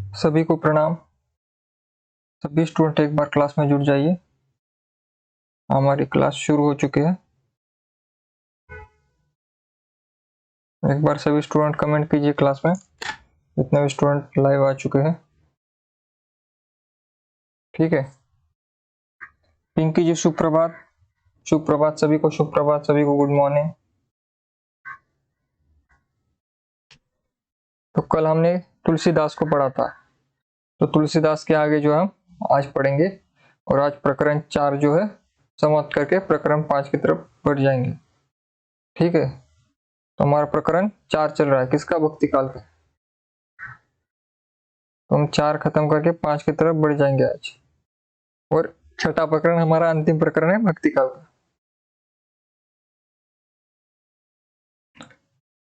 सभी को प्रणाम। सभी स्टूडेंट एक बार क्लास में जुड़ जाइए। हमारी क्लास शुरू हो चुकी है। एक बार सभी स्टूडेंट कमेंट कीजिए क्लास में, जितने भी स्टूडेंट लाइव आ चुके हैं। ठीक है। पिंकी जी सुप्रभात। सुप्रभात सभी को, सुप्रभात सभी को, गुड मॉर्निंग। तो कल हमने तुलसीदास को पढ़ा था, तो तुलसीदास के आगे जो हम आज पढ़ेंगे, और आज प्रकरण 4 जो है समाप्त करके प्रकरण 5 की तरफ बढ़ जाएंगे। ठीक है। तो हमारा प्रकरण 4 चल रहा है, किसका? भक्ति काल का। तो हम 4 खत्म करके 5 की तरफ बढ़ जाएंगे आज, और छठा प्रकरण हमारा अंतिम प्रकरण है भक्ति काल का।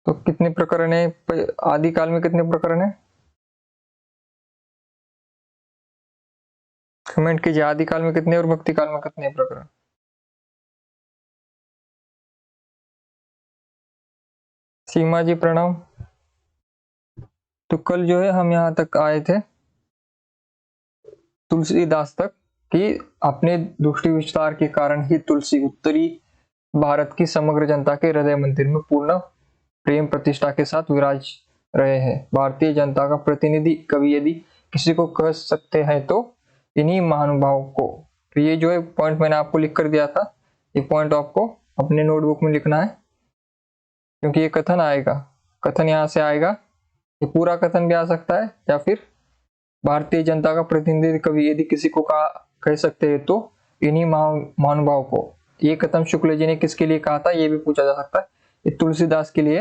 तो कितने प्रकरण है? आदि काल में कितने प्रकरण है? कमेंट कीजिए, आदि काल में कितने और भक्ति काल में कितने प्रकरण? सीमा जी प्रणाम। तो कल जो है हम यहाँ तक आए थे तुलसीदास तक कि अपने दृष्टि विस्तार के कारण ही तुलसी उत्तरी भारत की समग्र जनता के हृदय मंदिर में पूर्ण प्रेम प्रतिष्ठा के साथ विराज रहे हैं। भारतीय जनता का प्रतिनिधि कवि यदि किसी को कह सकते हैं तो इन्हीं महानुभावों को। तो ये जो है पॉइंट मैंने आपको लिख कर दिया था, ये पॉइंट आपको अपने नोटबुक में लिखना है, क्योंकि ये कथन आएगा। कथन यहाँ से आएगा, ये पूरा कथन भी आ सकता है, या फिर भारतीय जनता का प्रतिनिधि कवि यदि किसी को कह सकते हैं तो इन्हीं महानुभाव को। ये कथन शुक्ल जी ने किसके लिए कहा था, ये भी पूछा जा सकता है। ये तुलसीदास के लिए,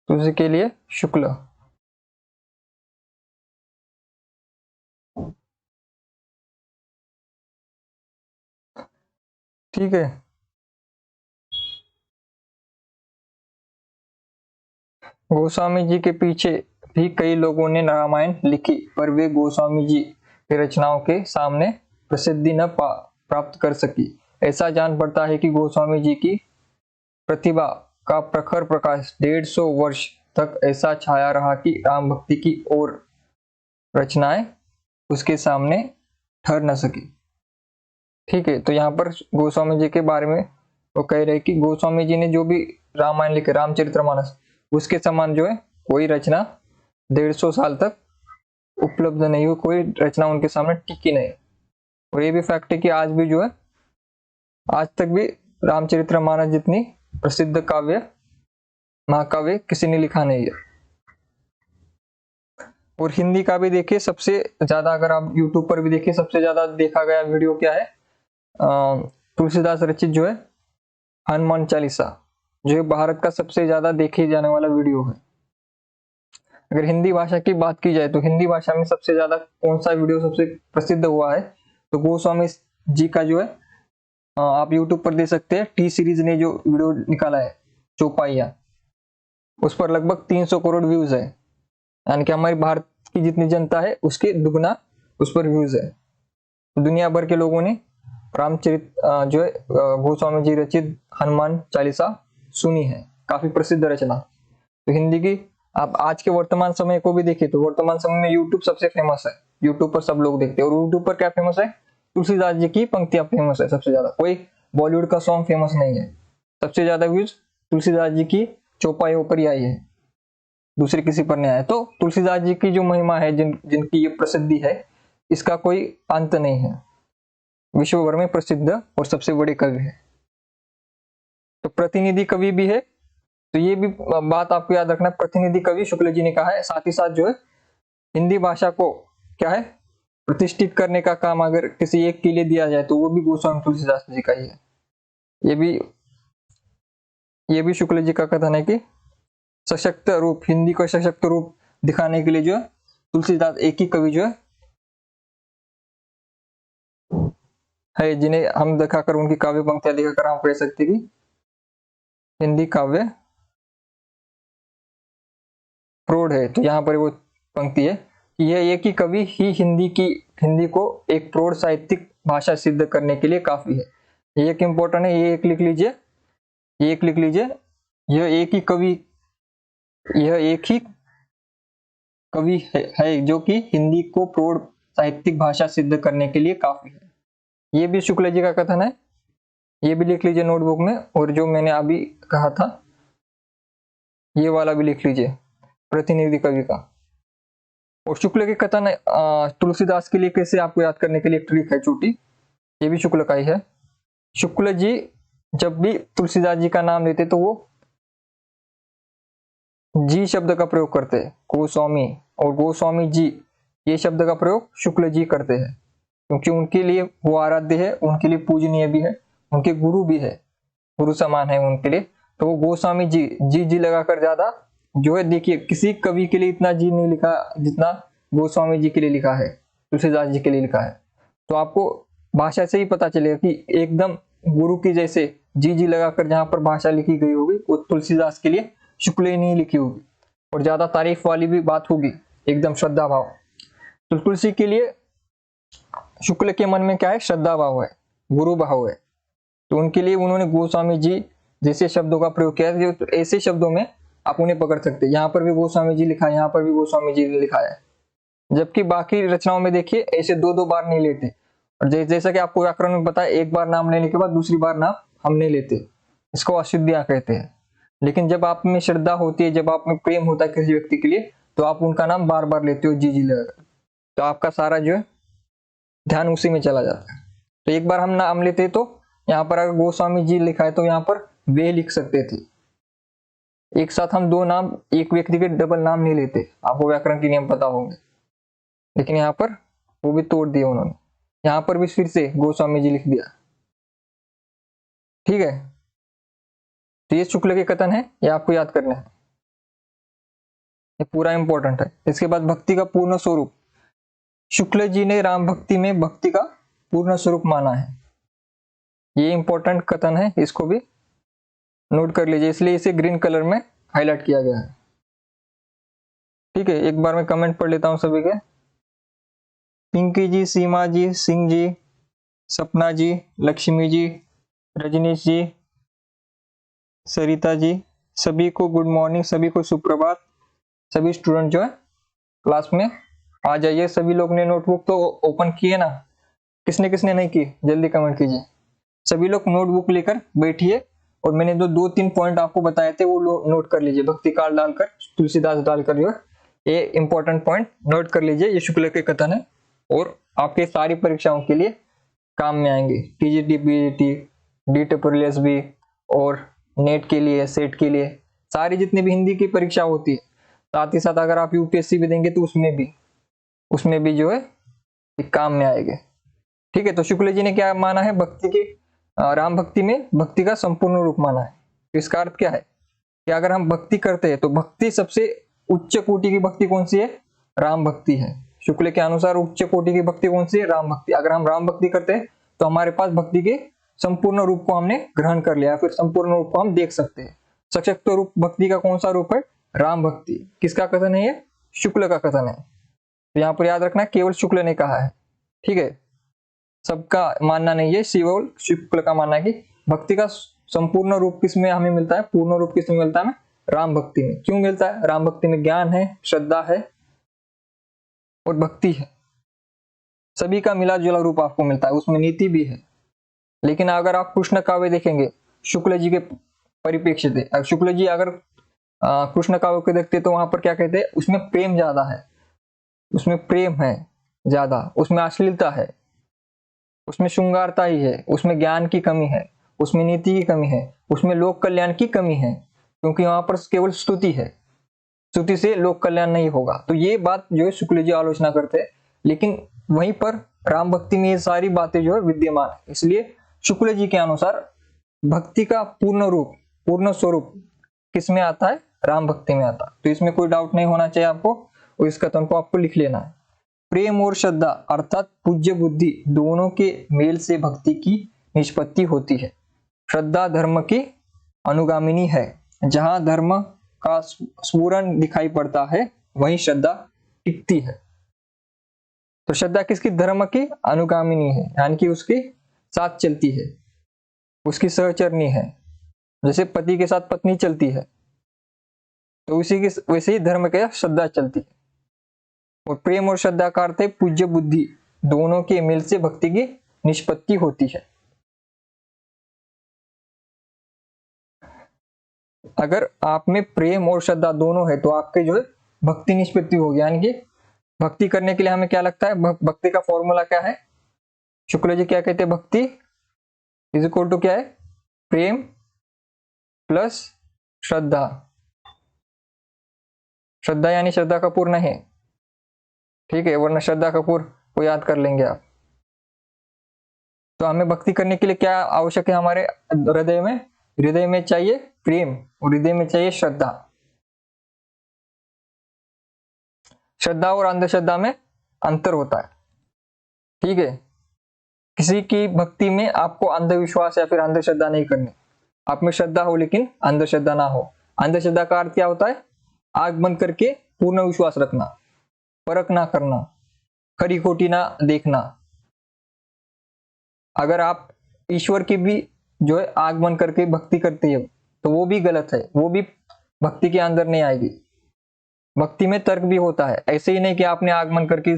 तुलसी के लिए शुक्ल। ठीक है। गोस्वामी जी के पीछे भी कई लोगों ने रामायण लिखी, पर वे गोस्वामी जी की रचनाओं के सामने प्रसिद्धि न प्राप्त कर सकी। ऐसा जान पड़ता है कि गोस्वामी जी की प्रतिभा का प्रखर प्रकाश 150 वर्ष तक ऐसा छाया रहा कि राम भक्ति की और रचनाएं उसके सामने ठहर न सकी। ठीक है। तो यहाँ पर गोस्वामी जी के बारे में वो कह रहे कि गोस्वामी जी ने जो भी रामायण लिखे, रामचरितमानस, उसके समान जो है कोई रचना 150 साल तक उपलब्ध नहीं हुई, कोई रचना उनके सामने टिकी नहीं। और ये भी फैक्ट है कि आज भी जो है, आज तक भी रामचरितमानस जितनी प्रसिद्ध काव्य, महाकाव्य किसी ने लिखा नहीं है। और हिंदी का भी देखिए सबसे ज्यादा, अगर आप यूट्यूब पर भी देखिए, सबसे ज्यादा देखा गया वीडियो क्या है? तुलसीदास रचित जो है हनुमान चालीसा, जो भारत का सबसे ज्यादा देखे जाने वाला वीडियो है। अगर हिंदी भाषा की बात की जाए तो हिंदी भाषा में सबसे ज्यादा कौन सा वीडियो सबसे प्रसिद्ध हुआ है? तो गोस्वामी जी का जो है, आप यूट्यूब पर देख सकते हैं, टी सीरीज ने जो वीडियो निकाला है चौपाइया, उस पर लगभग 300 करोड़ व्यूज है। यानी कि हमारी भारत की जितनी जनता है उसके दुगना उस पर व्यूज है। दुनिया भर के लोगों ने रामचरित जो है गोस्वामी जी रचित हनुमान चालीसा सुनी है, काफी प्रसिद्ध रचना। तो हिंदी की आप आज के वर्तमान समय को भी देखिए तो वर्तमान समय में यूट्यूब सबसे फेमस है, यूट्यूब पर सब लोग देखते हैं। और यूट्यूब पर क्या फेमस है? तुलसीदास जी की पंक्तियां फेमस है सबसे ज्यादा। कोई बॉलीवुड का सॉन्ग फेमस नहीं है। सबसे ज्यादा व्यूज तुलसीदास जी की चौपाइयों पर ही आई है, दूसरे किसी पर नहीं आया। तो तुलसीदास जी की जो महिमा है, जिनकी ये प्रसिद्धि है, इसका कोई अंत नहीं है। विश्व भर में प्रसिद्ध और सबसे बड़े कवि है। तो प्रतिनिधि कवि भी है, तो ये भी बात आपको याद रखना, प्रतिनिधि कवि शुक्ल जी ने कहा है। साथ ही साथ जो है हिंदी भाषा को क्या है, प्रतिष्ठित करने का काम अगर किसी एक के लिए दिया जाए तो वो भी गोस्वामी तुलसीदास जी का ही है। ये भी शुक्ल जी का कथन है कि सशक्त रूप, हिंदी का सशक्त रूप दिखाने के लिए जो है तुलसीदास एक ही कवि जो है जिन्हें हम दिखाकर, उनकी काव्य पंक्तियां दिखाकर हम कह सकते कि हिंदी काव्य प्रौढ़ है। तो यहाँ पर वो पंक्ति है कि यह एक ही कवि ही हिंदी को एक प्रौढ़ साहित्यिक भाषा सिद्ध करने के लिए काफी है। ये एक इंपॉर्टेंट है, ये एक लिख लीजिए, ये एक लिख लीजिए। यह एक ही कवि यह एक ही कवि है जो कि हिंदी को प्रौढ़ साहित्यिक भाषा सिद्ध करने के लिए काफी है। ये भी शुक्ल जी का कथन है, ये भी लिख लीजिए नोटबुक में। और जो मैंने अभी कहा था ये वाला भी लिख लीजिए, प्रतिनिधि कवि का। और शुक्ल के कथन तुलसीदास के लिए कैसे आपको याद करने के लिए एक ट्रिक है छोटी, ये भी शुक्ल का ही है। शुक्ल जी जब भी तुलसीदास जी का नाम लेते तो वो जी शब्द का प्रयोग करते हैं, गोस्वामी और गोस्वामी जी, ये शब्द का प्रयोग शुक्ल जी करते हैं, क्योंकि उनके लिए वो आराध्य है, उनके लिए पूजनीय भी है, उनके गुरु भी है, गुरु समान है उनके लिए। तो वो गोस्वामी जी लगाकर ज्यादा जो है, देखिए किसी कवि के लिए इतना जी नहीं लिखा जितना गोस्वामी जी के लिए लिखा है, तुलसीदास जी के लिए लिखा है। तो आपको भाषा से ही पता चलेगा कि एकदम गुरु की जैसे जी लगाकर जहां पर भाषा लिखी गई होगी वो तुलसीदास के लिए शुक्ल ही नहीं लिखी होगी, और ज्यादा तारीफ वाली भी बात होगी, एकदम श्रद्धा भाव। तो तुलसी के लिए शुक्ल के मन में क्या है, श्रद्धा भाव है, गुरु भाव है। तो उनके लिए उन्होंने गोस्वामी जी जैसे शब्दों का प्रयोग किया है, जो ऐसे शब्दों में आप उन्हें पकड़ सकते हैं। यहाँ पर भी गोस्वामी जी लिखा है, यहाँ पर भी गोस्वामी जी लिखा है, जबकि बाकी रचनाओं में देखिए ऐसे दो बार नहीं लेते। और जैसा कि आपको व्याकरण में पता है, एक बार नाम लेने के बाद दूसरी बार नाम हम नहीं लेते, इसको अशुद्धियां कहते हैं। लेकिन जब आप में श्रद्धा होती है, जब आप में प्रेम होता है किसी व्यक्ति के लिए, तो आप उनका नाम बार बार लेते हो जी लगाकर, तो आपका सारा जो है ध्यान उसी में चला जाता है। तो एक बार हम नाम लेते तो यहाँ पर अगर गोस्वामी जी लिखा है तो यहाँ पर वे लिख सकते थे। एक साथ हम दो नाम, एक व्यक्ति के डबल नाम नहीं लेते, आपको व्याकरण के नियम पता होंगे। लेकिन यहाँ पर वो भी तोड़ दिया उन्होंने, यहाँ पर भी फिर से गोस्वामी जी लिख दिया। ठीक है, तो ये शुक्ल के कथन है, ये आपको याद करना है, ये पूरा इंपॉर्टेंट है। इसके बाद भक्ति का पूर्ण स्वरूप, शुक्ल जी ने राम भक्ति में भक्ति का पूर्ण स्वरूप माना है। ये इंपॉर्टेंट कथन है, इसको भी नोट कर लीजिए, इसलिए इसे ग्रीन कलर में हाईलाइट किया गया है। ठीक है, एक बार मैं कमेंट पढ़ लेता हूं सभी के। पिंकी जी, सीमा जी, सिंह जी, सपना जी, लक्ष्मी जी, रजनीश जी, सरिता जी, सभी को गुड मॉर्निंग, सभी को सुप्रभात। सभी स्टूडेंट जो है क्लास में आ जाइए। सभी लोग ने नोटबुक तो ओपन किए ना, किसने किसने नहीं की जल्दी कमेंट कीजिए। सभी लोग नोटबुक लेकर बैठिए, और मैंने जो 2-3 पॉइंट आपको बताए थे वो नोट कर लीजिए, भक्ति काल डालकर, तुलसीदास डालकर जो है ये इंपॉर्टेंट पॉइंट नोट कर लीजिए। ये शुक्ल के कथन है और आपके सारी परीक्षाओं के लिए काम में आएंगे, टीजीटी, पीजीटी, DSSB और नेट के लिए, सेट के लिए, सारी जितनी भी हिंदी की परीक्षा होती है। साथ ही साथ अगर आप यूपीएससी भी देंगे तो उसमें भी जो है काम में आएंगे। ठीक है, तो शुक्ल जी ने क्या माना है, भक्ति की, राम भक्ति में भक्ति का संपूर्ण रूप माना है। तो इसका अर्थ क्या है कि अगर हम भक्ति करते हैं तो भक्ति सबसे उच्च कोटि की भक्ति कौन सी है, राम भक्ति है। शुक्ल के अनुसार उच्च कोटि की भक्ति कौन सी है, राम भक्ति। अगर हम राम भक्ति करते हैं तो हमारे पास भक्ति के संपूर्ण रूप को हमने ग्रहण कर लिया, फिर संपूर्ण रूप को हम देख सकते हैं। सशक्त रूप भक्ति का कौन सा रूप है, राम भक्ति। किसका कथन है ये, शुक्ल का कथन है। तो यहाँ पर याद रखना केवल शुक्ल ने कहा है, ठीक है, सबका मानना नहीं है, केवल शुक्ल का मानना है कि भक्ति का संपूर्ण रूप किसमें हमें मिलता है, पूर्ण रूप किसमें मिलता है, राम भक्ति में। क्यों मिलता है, राम भक्ति में ज्ञान है, श्रद्धा है और भक्ति है, सभी का मिला जुला रूप आपको मिलता है, उसमें नीति भी है। लेकिन अगर आप कृष्ण काव्य देखेंगे शुक्ल जी के परिप्रेक्ष्य से, शुक्ल जी अगर कृष्ण काव्य को देखते तो वहां पर क्या कहते हैं, उसमें प्रेम ज्यादा है, उसमें प्रेम है ज्यादा, उसमें अश्लीलता है, उसमें श्रृंगारता ही है, उसमें ज्ञान की कमी है, उसमें नीति की कमी है, उसमें लोक कल्याण की कमी है, क्योंकि वहां पर केवल स्तुति है, स्तुति से लोक कल्याण नहीं होगा। तो ये बात जो है शुक्ल जी आलोचना करते हैं, लेकिन वहीं पर राम भक्ति में ये सारी बातें जो है विद्यमान है। इसलिए शुक्ल जी के अनुसार भक्ति का पूर्ण रूप, पूर्ण स्वरूप किसमें आता है, राम भक्ति में आता है। तो इसमें कोई डाउट नहीं होना चाहिए आपको, और इस कथन को आपको लिख लेना है। प्रेम और श्रद्धा अर्थात पूज्य बुद्धि दोनों के मेल से भक्ति की निष्पत्ति होती है। श्रद्धा धर्म की अनुगामिनी है, जहां धर्म का स्फुरण दिखाई पड़ता है वहीं श्रद्धा टिकती है। तो श्रद्धा किसकी, धर्म की अनुगामिनी है, यानी कि उसके साथ चलती है, उसकी सहचरनी है, जैसे पति के साथ पत्नी चलती है, तो उसी के वैसे ही धर्म के श्रद्धा चलती है। और प्रेम और श्रद्धा का अर्थ है पूज्य बुद्धि, दोनों के मेल से भक्ति की निष्पत्ति होती है। अगर आप में प्रेम और श्रद्धा दोनों है तो आपके जो है भक्ति निष्पत्ति होगी। यानी कि भक्ति करने के लिए हमें क्या लगता है, भक्ति का फॉर्मूला क्या है, शुक्ल जी क्या कहते हैं, भक्ति इज इक्वल टू क्या है, प्रेम प्लस श्रद्धा। श्रद्धा यानी श्रद्धा कपूर नहीं, ठीक है, वरना श्रद्धा कपूर को याद कर लेंगे आप। तो हमें भक्ति करने के लिए क्या आवश्यक है, हमारे हृदय में चाहिए प्रेम और हृदय में चाहिए श्रद्धा। श्रद्धा और अंधश्रद्धा में अंतर होता है, ठीक है। किसी की भक्ति में आपको अंधविश्वास या फिर अंधश्रद्धा नहीं करनी, आप में श्रद्धा हो लेकिन अंधश्रद्धा ना हो। अंधश्रद्धा का अर्थ क्या होता है, आंख बंद करके पूर्ण विश्वास रखना, परख ना करना, खरी खोटी ना देखना। अगर आप ईश्वर की भी जो है आंख बंद करके भक्ति करते हो तो वो भी गलत है, वो भी भक्ति के अंदर नहीं आएगी। भक्ति में तर्क भी होता है, ऐसे ही नहीं कि आपने आंख बंद करके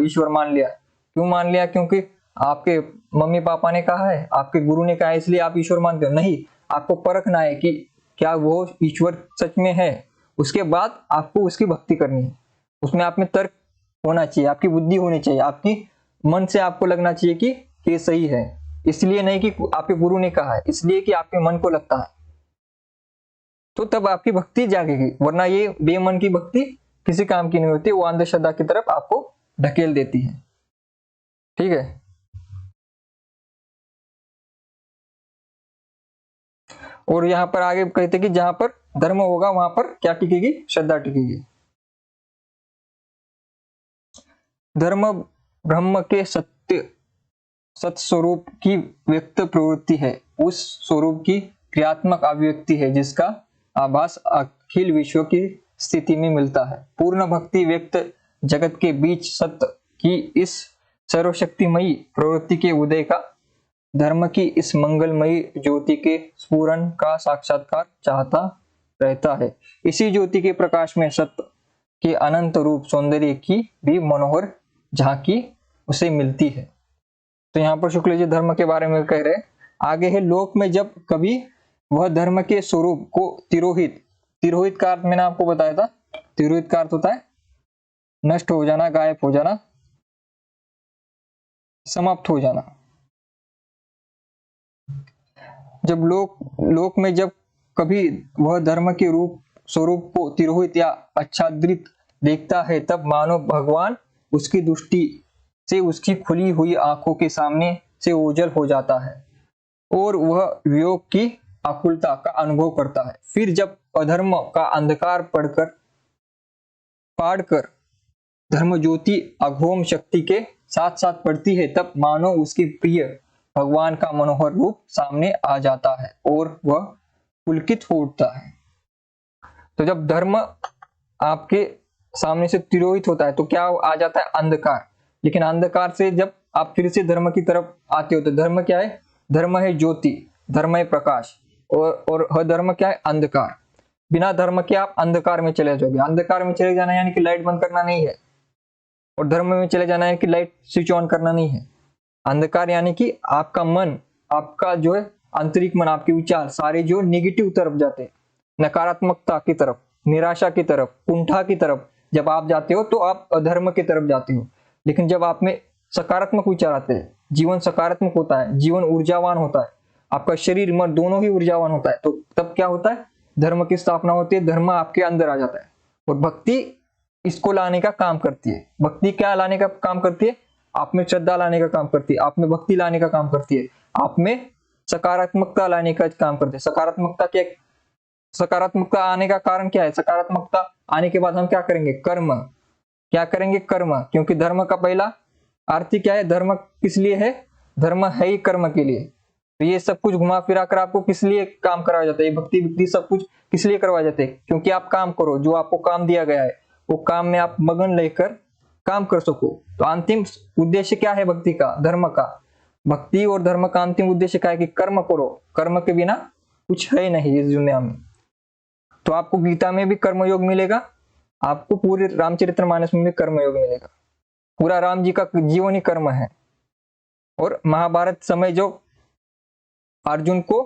ईश्वर मान लिया। क्यों मान लिया, क्योंकि आपके मम्मी पापा ने कहा है, आपके गुरु ने कहा है, इसलिए आप ईश्वर मानते हो। नहीं, आपको परखना है कि क्या वो ईश्वर सच में है, उसके बाद आपको उसकी भक्ति करनी है। उसमें आप में तर्क होना चाहिए, आपकी बुद्धि होनी चाहिए, आपकी मन से आपको लगना चाहिए कि ये सही है। इसलिए नहीं कि आपके गुरु ने कहा है, इसलिए कि आपके मन को लगता है, तो तब आपकी भक्ति जागेगी। वरना ये बेमन की भक्ति किसी काम की नहीं होती, वो अंधश्रद्धा की तरफ आपको ढकेल देती है, ठीक है। और यहाँ पर आगे कहते कि जहां पर धर्म होगा वहां पर क्या टिकेगी, श्रद्धा टिकेगी। धर्म ब्रह्म के सत्स्वरूप की व्यक्त प्रवृत्ति है, उस स्वरूप की क्रियात्मक अभिव्यक्ति है जिसका आभास अखिल विश्व की स्थिति में मिलता है। पूर्ण भक्ति व्यक्त जगत के बीच सत्य की इस सर्वशक्तिमयी प्रवृत्ति के उदय का, धर्म की इस मंगलमयी ज्योति के स्फुरन का साक्षात्कार चाहता रहता है। इसी ज्योति के प्रकाश में सत्य के अनंत रूप सौंदर्य की भी मनोहर झांकी उसे मिलती है। तो यहाँ पर शुक्ल जी धर्म के बारे में कह रहे हैं। आगे है, लोक में जब कभी वह धर्म के स्वरूप को तिरोहित का अर्थ मैंने आपको बताया था, तिरोहित का अर्थ होता है नष्ट हो जाना, गायब हो जाना, समाप्त हो जाना। जब लोक में जब कभी वह धर्म के स्वरूप को तिरोहित या आच्छादित देखता है, तब मानो भगवान उसकी दृष्टि से उसकी खुली हुई आंखों के सामने से ओझल हो जाता है और वह वियोग की आकुलता का अनुभव करता है। फिर जब अधर्म का अंधकार पाड़कर धर्म ज्योति अघोम शक्ति के साथ साथ पड़ती है, तब मानो उसके प्रिय भगवान का मनोहर रूप सामने आ जाता है और वह पुलकित हो उठता है। तो जब धर्म आपके सामने से तिरोहित होता है तो क्या आ जाता है, अंधकार। लेकिन अंधकार से जब आप फिर से धर्म की तरफ आते हो तो धर्म क्या है, धर्म है ज्योति, धर्म है प्रकाश, और धर्म क्या है, अंधकार। बिना धर्म के आप अंधकार में चले जाओगे। अंधकार में चले जाना यानी कि लाइट बंद करना नहीं है, और धर्म में चले जाना है कि लाइट स्विच ऑन करना नहीं है। अंधकार यानी कि आपका मन, आपका जो है आंतरिक मन, आपके विचार सारे जो नेगेटिव तरफ जाते हैं, नकारात्मकता की तरफ, निराशा की तरफ, कुंठा की तरफ जब आप जाते हो तो आप अधर्म की तरफ जाते हो। लेकिन जब आप में सकारात्मक विचार आते हैं, जीवन सकारात्मक होता है, जीवन ऊर्जावान होता है, आपका शरीर मन दोनों ही ऊर्जावान होता है, तो तब क्या होता है, धर्म की स्थापना होती है, धर्म आपके अंदर आ जाता है। और भक्ति इसको लाने का काम करती है। भक्ति क्या लाने का काम करती है, आप में श्रद्धा लाने का काम करती है, आप में भक्ति लाने का काम करती है, आप में सकारात्मकता लाने का काम करती है। सकारात्मकता आने का कारण क्या है, सकारात्मकता आने के बाद हम क्या करेंगे, कर्म। क्या करेंगे, कर्म। क्योंकि धर्म का पहला अर्थ क्या है, धर्म किस लिए है, धर्म है ही कर्म के लिए। तो ये सब कुछ घुमा फिरा कर आपको किस लिए काम कराया जाता है, भक्ति विक्ति सब कुछ किस लिए करवाया जाता है, क्योंकि आप काम करो, जो आपको काम दिया गया है वो काम में आप मगन लेकर काम कर सको। तो अंतिम उद्देश्य क्या है भक्ति का, धर्म का, भक्ति और धर्म का अंतिम उद्देश्य क्या है कि कर्म करो, कर्म के बिना कुछ है नहीं इस दुनिया में। तो आपको गीता में भी कर्मयोग मिलेगा, आपको पूरे रामचरितमानस में भी कर्मयोग मिलेगा। पूरा राम जी का जीवन ही कर्म है। और महाभारत समय जो अर्जुन को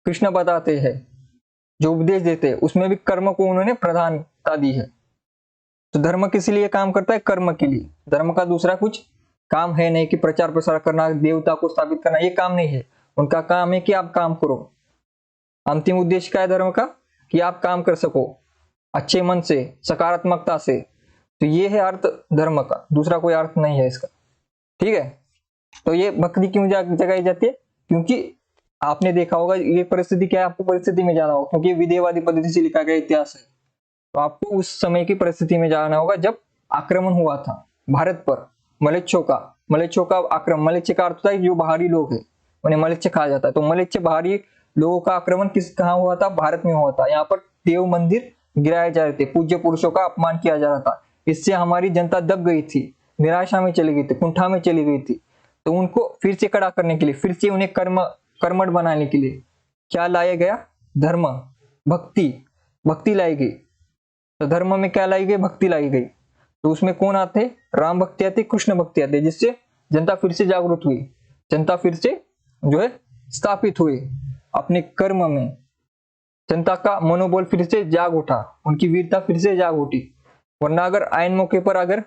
कृष्ण बताते हैं, जो उपदेश देते हैं, उसमें भी कर्म को उन्होंने प्रधानता दी है। तो धर्म किस लिए काम करता है? कर्म के लिए। धर्म का दूसरा कुछ काम है नहीं कि प्रचार प्रसार करना, देवता को स्थापित करना, ये काम नहीं है। उनका काम है कि आप काम करो। अंतिम उद्देश्य क्या है धर्म का? कि आप काम कर सको अच्छे मन से, सकारात्मकता से। तो ये है अर्थ धर्म का, दूसरा कोई अर्थ नहीं है इसका। ठीक है। तो ये भक्ति क्यों जगाई जाती है? क्योंकि आपने देखा होगा ये परिस्थिति क्या है, आपको परिस्थिति में जाना होगा, क्योंकि विदेहवादी पद्धति से लिखा गया इतिहास है। तो आपको उस समय की परिस्थिति में जाना होगा जब आक्रमण हुआ था भारत पर, मलेच्छों का आक्रमण। मलेच्छ का अर्थ होता है जो बाहरी लोग है, उन्हें मलेच्छ कहा जाता है। तो मलेच्छ बाहरी लोगों का आक्रमण कहाँ हुआ था? भारत में हुआ था। यहाँ पर देव मंदिर गिराए जा रहे थे, पूज्य पुरुषों का अपमान किया जा रहा था। इससे हमारी जनता दब गई थी, निराशा में चली गई थी, कुंठा में चली गई थी। तो उनको फिर से खड़ा करने के लिए, फिर से उन्हें कर्मठ बनाने के लिए क्या लाया गया? धर्म, भक्ति लाई गई। तो धर्म में क्या लाई गई? भक्ति लाई गई। तो उसमें कौन आते? राम भक्ति आती, कृष्ण भक्ति आती, जिससे जनता फिर से जागरूक हुई, जनता फिर से जो है स्थापित हुई अपने कर्म में। जनता का मनोबल फिर से जाग उठा, उनकी वीरता फिर से जाग उठी। वरना अगर आयन मौके पर अगर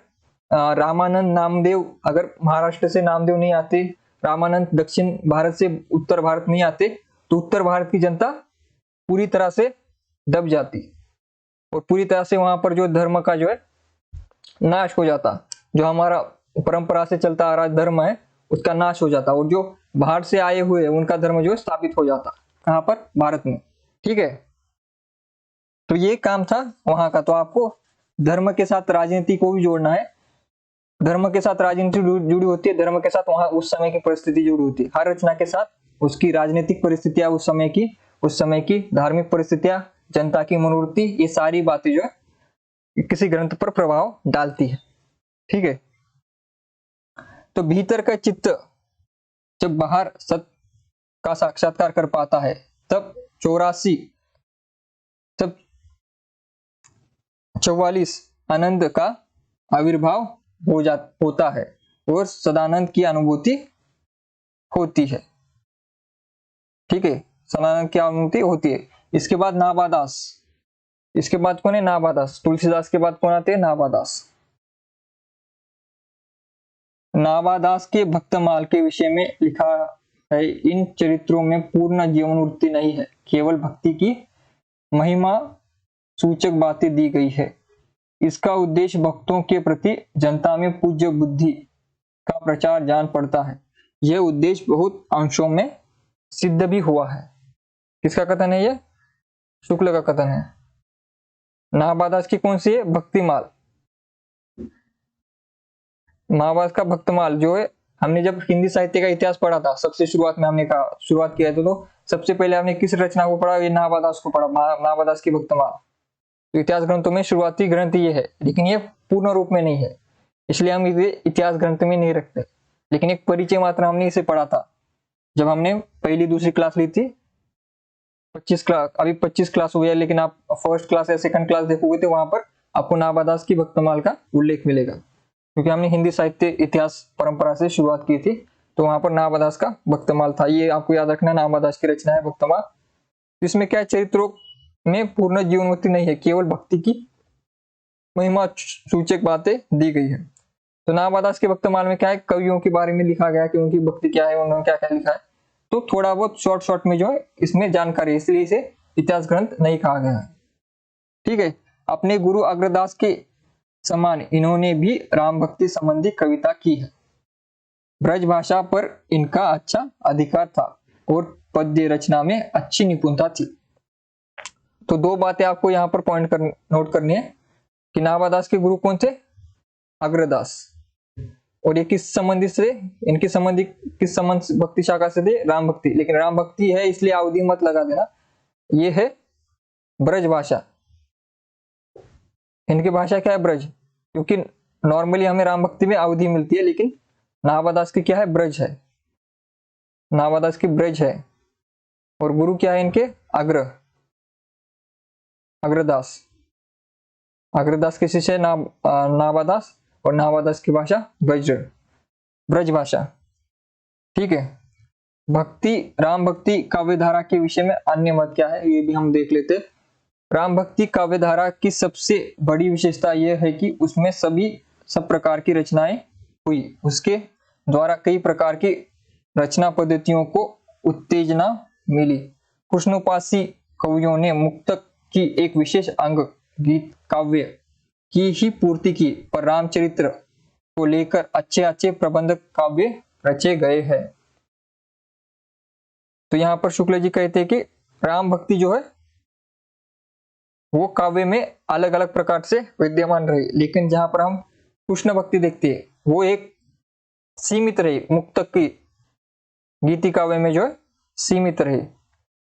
रामानंद नामदेव अगर महाराष्ट्र से नामदेव नहीं आते, रामानंद दक्षिण भारत से उत्तर भारत नहीं आते, तो उत्तर भारत की जनता पूरी तरह से दब जाती और पूरी तरह से वहां पर जो धर्म का जो है नाश हो जाता। जो हमारा परंपरा से चलता आ रहा धर्म है उसका नाश हो जाता, और जो बाहर से आए हुए उनका धर्म जो है स्थापित हो जाता। कहां पर? भारत में। ठीक है। तो ये काम था वहां का। तो आपको धर्म के साथ राजनीति को भी जोड़ना है। धर्म के साथ राजनीति जुड़ी होती है, धर्म के साथ वहां उस समय की परिस्थिति जुड़ी होती है। हर रचना के साथ उसकी राजनीतिक परिस्थितियां, उस समय की धार्मिक परिस्थितियां, जनता की मनोवृत्ति, ये सारी बातें जो है किसी ग्रंथ पर प्रभाव डालती है। ठीक है। तो भीतर का चित्त जब बाहर सत्य का साक्षात्कार कर पाता है, तब 44 आनंद का आविर्भाव होता है और सदानंद की अनुभूति होती है। ठीक है। सदानंद की अनुभूति होती है। इसके बाद नाभादास। इसके बाद कौन है? नाभादास। तुलसीदास के बाद कौन आते हैं? नाभादास। नाभादास के भक्तमाल के विषय में लिखा है, इन चरित्रों में पूर्ण जीवन वृत्ति नहीं है, केवल भक्ति की महिमा सूचक बातें दी गई है। इसका उद्देश्य भक्तों के प्रति जनता में पूज्य बुद्धि का प्रचार जान पड़ता है। यह उद्देश्य बहुत अंशों में सिद्ध भी हुआ है। किसका कथन है? यह शुक्ल का कथन है। नाभादास की कौन सी है? भक्तिमाल। नाभादास का भक्तमाल जो है, हमने जब हिंदी साहित्य का इतिहास पढ़ा था, सबसे शुरुआत में हमने कहा शुरुआत किया था, तो सबसे पहले हमने किस रचना को पढ़ा? ये नाभादास को पढ़ा, नाभादास की भक्तमाल। तो इतिहास ग्रंथों में शुरुआती ग्रंथ ये है, लेकिन ये पूर्ण रूप में नहीं है, इसलिए हम इसे इतिहास ग्रंथ में नहीं रखते। लेकिन एक परिचय मात्र हमने इसे पढ़ा था जब हमने पहली दूसरी क्लास ली थी। 25 क्लास, अभी 25 क्लास हो गया, लेकिन आप फर्स्ट क्लास या सेकंड क्लास देखोगे तो वहां पर आपको नाभादास की भक्तमाल का उल्लेख मिलेगा, क्योंकि हमने हिंदी साहित्य इतिहास परंपरा से शुरुआत की थी। तो वहां पर नाभादास का भक्तमाल था। ये आपको याद रखना, नाभादास की रचना है भक्तमाल। इसमें क्या चरित्रों में पूर्ण जीवनवृत्ति नहीं है, केवल भक्ति की महिमा सूचक बातें दी गई है। तो नाभादास के भक्तमाल में क्या है? कवियों के बारे में लिखा गया कि उनकी भक्ति क्या है, उन्होंने क्या क्या लिखा है। तो थोड़ा बहुत शॉर्ट में जो है इसमें जानकारी है, इसलिए इसे इतिहास ग्रंथ नहीं कहा गया है। ठीक है। अपने गुरु अग्रदास के समान इन्होंने भी राम भक्ति संबंधी कविता की है। ब्रज भाषा पर इनका अच्छा अधिकार था और पद्य रचना में अच्छी निपुणता थी। तो दो बातें आपको यहाँ पर नोट करनी है कि नाभादास के गुरु कौन थे? अग्रदास। और ये किस संबंधित से, इनके संबंधी किस संबंध भक्ति शाखा से थे? राम भक्ति। लेकिन राम भक्ति है इसलिए अवधि मत लगा देना, ये है ब्रज भाषा। इनकी भाषा क्या है? ब्रज। क्योंकि नॉर्मली हमें राम भक्ति में अवधि मिलती है, लेकिन नाभादास की क्या है? ब्रज है। नाभादास की ब्रज है। और गुरु क्या है इनके? अग्रदास। अग्रदास के शिष्य नाभादास, और नाभादास की भाषा ब्रज भाषा। ठीक है। भक्ति, राम भक्ति काव्य धारा के विषय में अन्य मत क्या है ये भी हम देख लेते। राम भक्ति काव्य धारा की सबसे बड़ी विशेषता यह है कि उसमें सब प्रकार की रचनाएं हुई। उसके द्वारा कई प्रकार की रचना पद्धतियों को उत्तेजना मिली। कृष्णोपासी कवियों ने मुक्तक की एक विशेष अंग गीत काव्य की ही पूर्ति की, पर रामचरित्र को लेकर अच्छे अच्छे प्रबंध काव्य रचे गए हैं। तो यहाँ पर शुक्ल जी कहते हैं कि राम भक्ति जो है वो काव्य में अलग अलग प्रकार से विद्यमान रही, लेकिन जहां पर हम कृष्ण भक्ति देखते हैं वो एक सीमित रही, मुक्तक की गीति काव्य में जो है सीमित रही।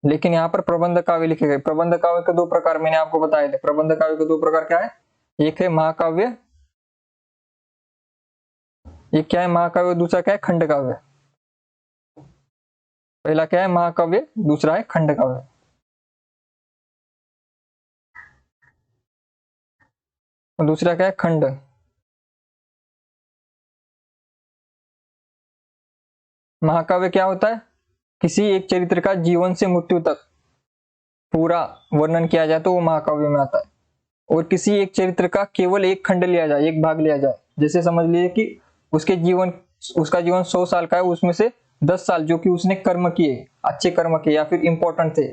लेकिन यहाँ पर प्रबंध काव्य लिखे गए। प्रबंध काव्य के दो प्रकार मैंने आपको बताए थे। प्रबंध काव्य के दो प्रकार क्या है? एक है महाकाव्य, एक क्या है महाकाव्य, दूसरा क्या है खंड काव्य। पहला क्या है? महाकाव्य, दूसरा है खंड काव्य। और दूसरा क्या है? खंड। महाकाव्य क्या होता है? किसी एक चरित्र का जीवन से मृत्यु तक पूरा वर्णन किया जाए तो वो महाकाव्य में आता है। और किसी एक चरित्र का केवल एक खंड लिया जाए, एक भाग लिया जाए, जैसे समझ लीजिए कि उसका जीवन 100 साल का है, उसमें से 10 साल जो कि उसने कर्म किए, अच्छे कर्म किए या फिर इंपॉर्टेंट थे,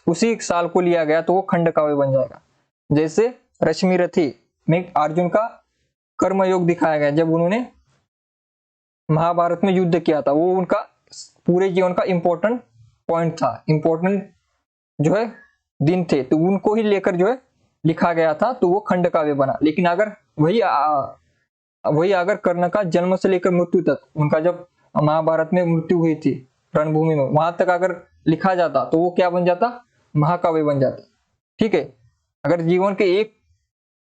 उसी साल को लिया गया तो वो खंड काव्य बन जाएगा। जैसे रश्मि रथी में अर्जुन का कर्म योग दिखाया गया, जब उन्होंने महाभारत में युद्ध किया था, वो उनका पूरे जीवन का इंपॉर्टेंट पॉइंट था, इंपॉर्टेंट जो है दिन थे, तो उनको ही लेकर जो है लिखा गया था, तो वो खंड काव्य बना। लेकिन अगर वही अगर कर्ण का जन्म से लेकर मृत्यु तक, उनका जब महाभारत में मृत्यु हुई थी रणभूमि में, वहां तक अगर लिखा जाता तो वो क्या बन जाता? महाकाव्य बन जाता। ठीक है। अगर जीवन के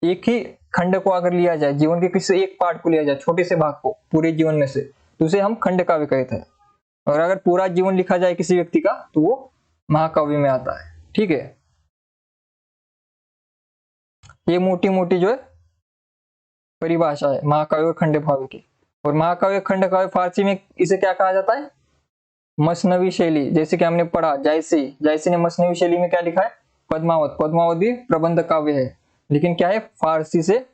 एक ही खंड को अगर लिया जाए, जीवन के किसी एक पार्ट को लिया जाए, छोटे से भाग को पूरे जीवन में से, तो उसे हम खंड काव्य कहते हैं। और अगर पूरा जीवन लिखा जाए किसी व्यक्ति का तो वो महाकाव्य में आता है। ठीक है। ये मोटी मोटी जो है परिभाषा है महाकाव्य और खंड काव्य की। और महाकाव्य खंड काव्य फारसी में इसे क्या कहा जाता है? मसनवी शैली। जैसे कि हमने पढ़ा जायसी ने मसनवी शैली में क्या लिखा है? पद्मावत भी प्रबंध काव्य है, लेकिन क्या है? फारसी से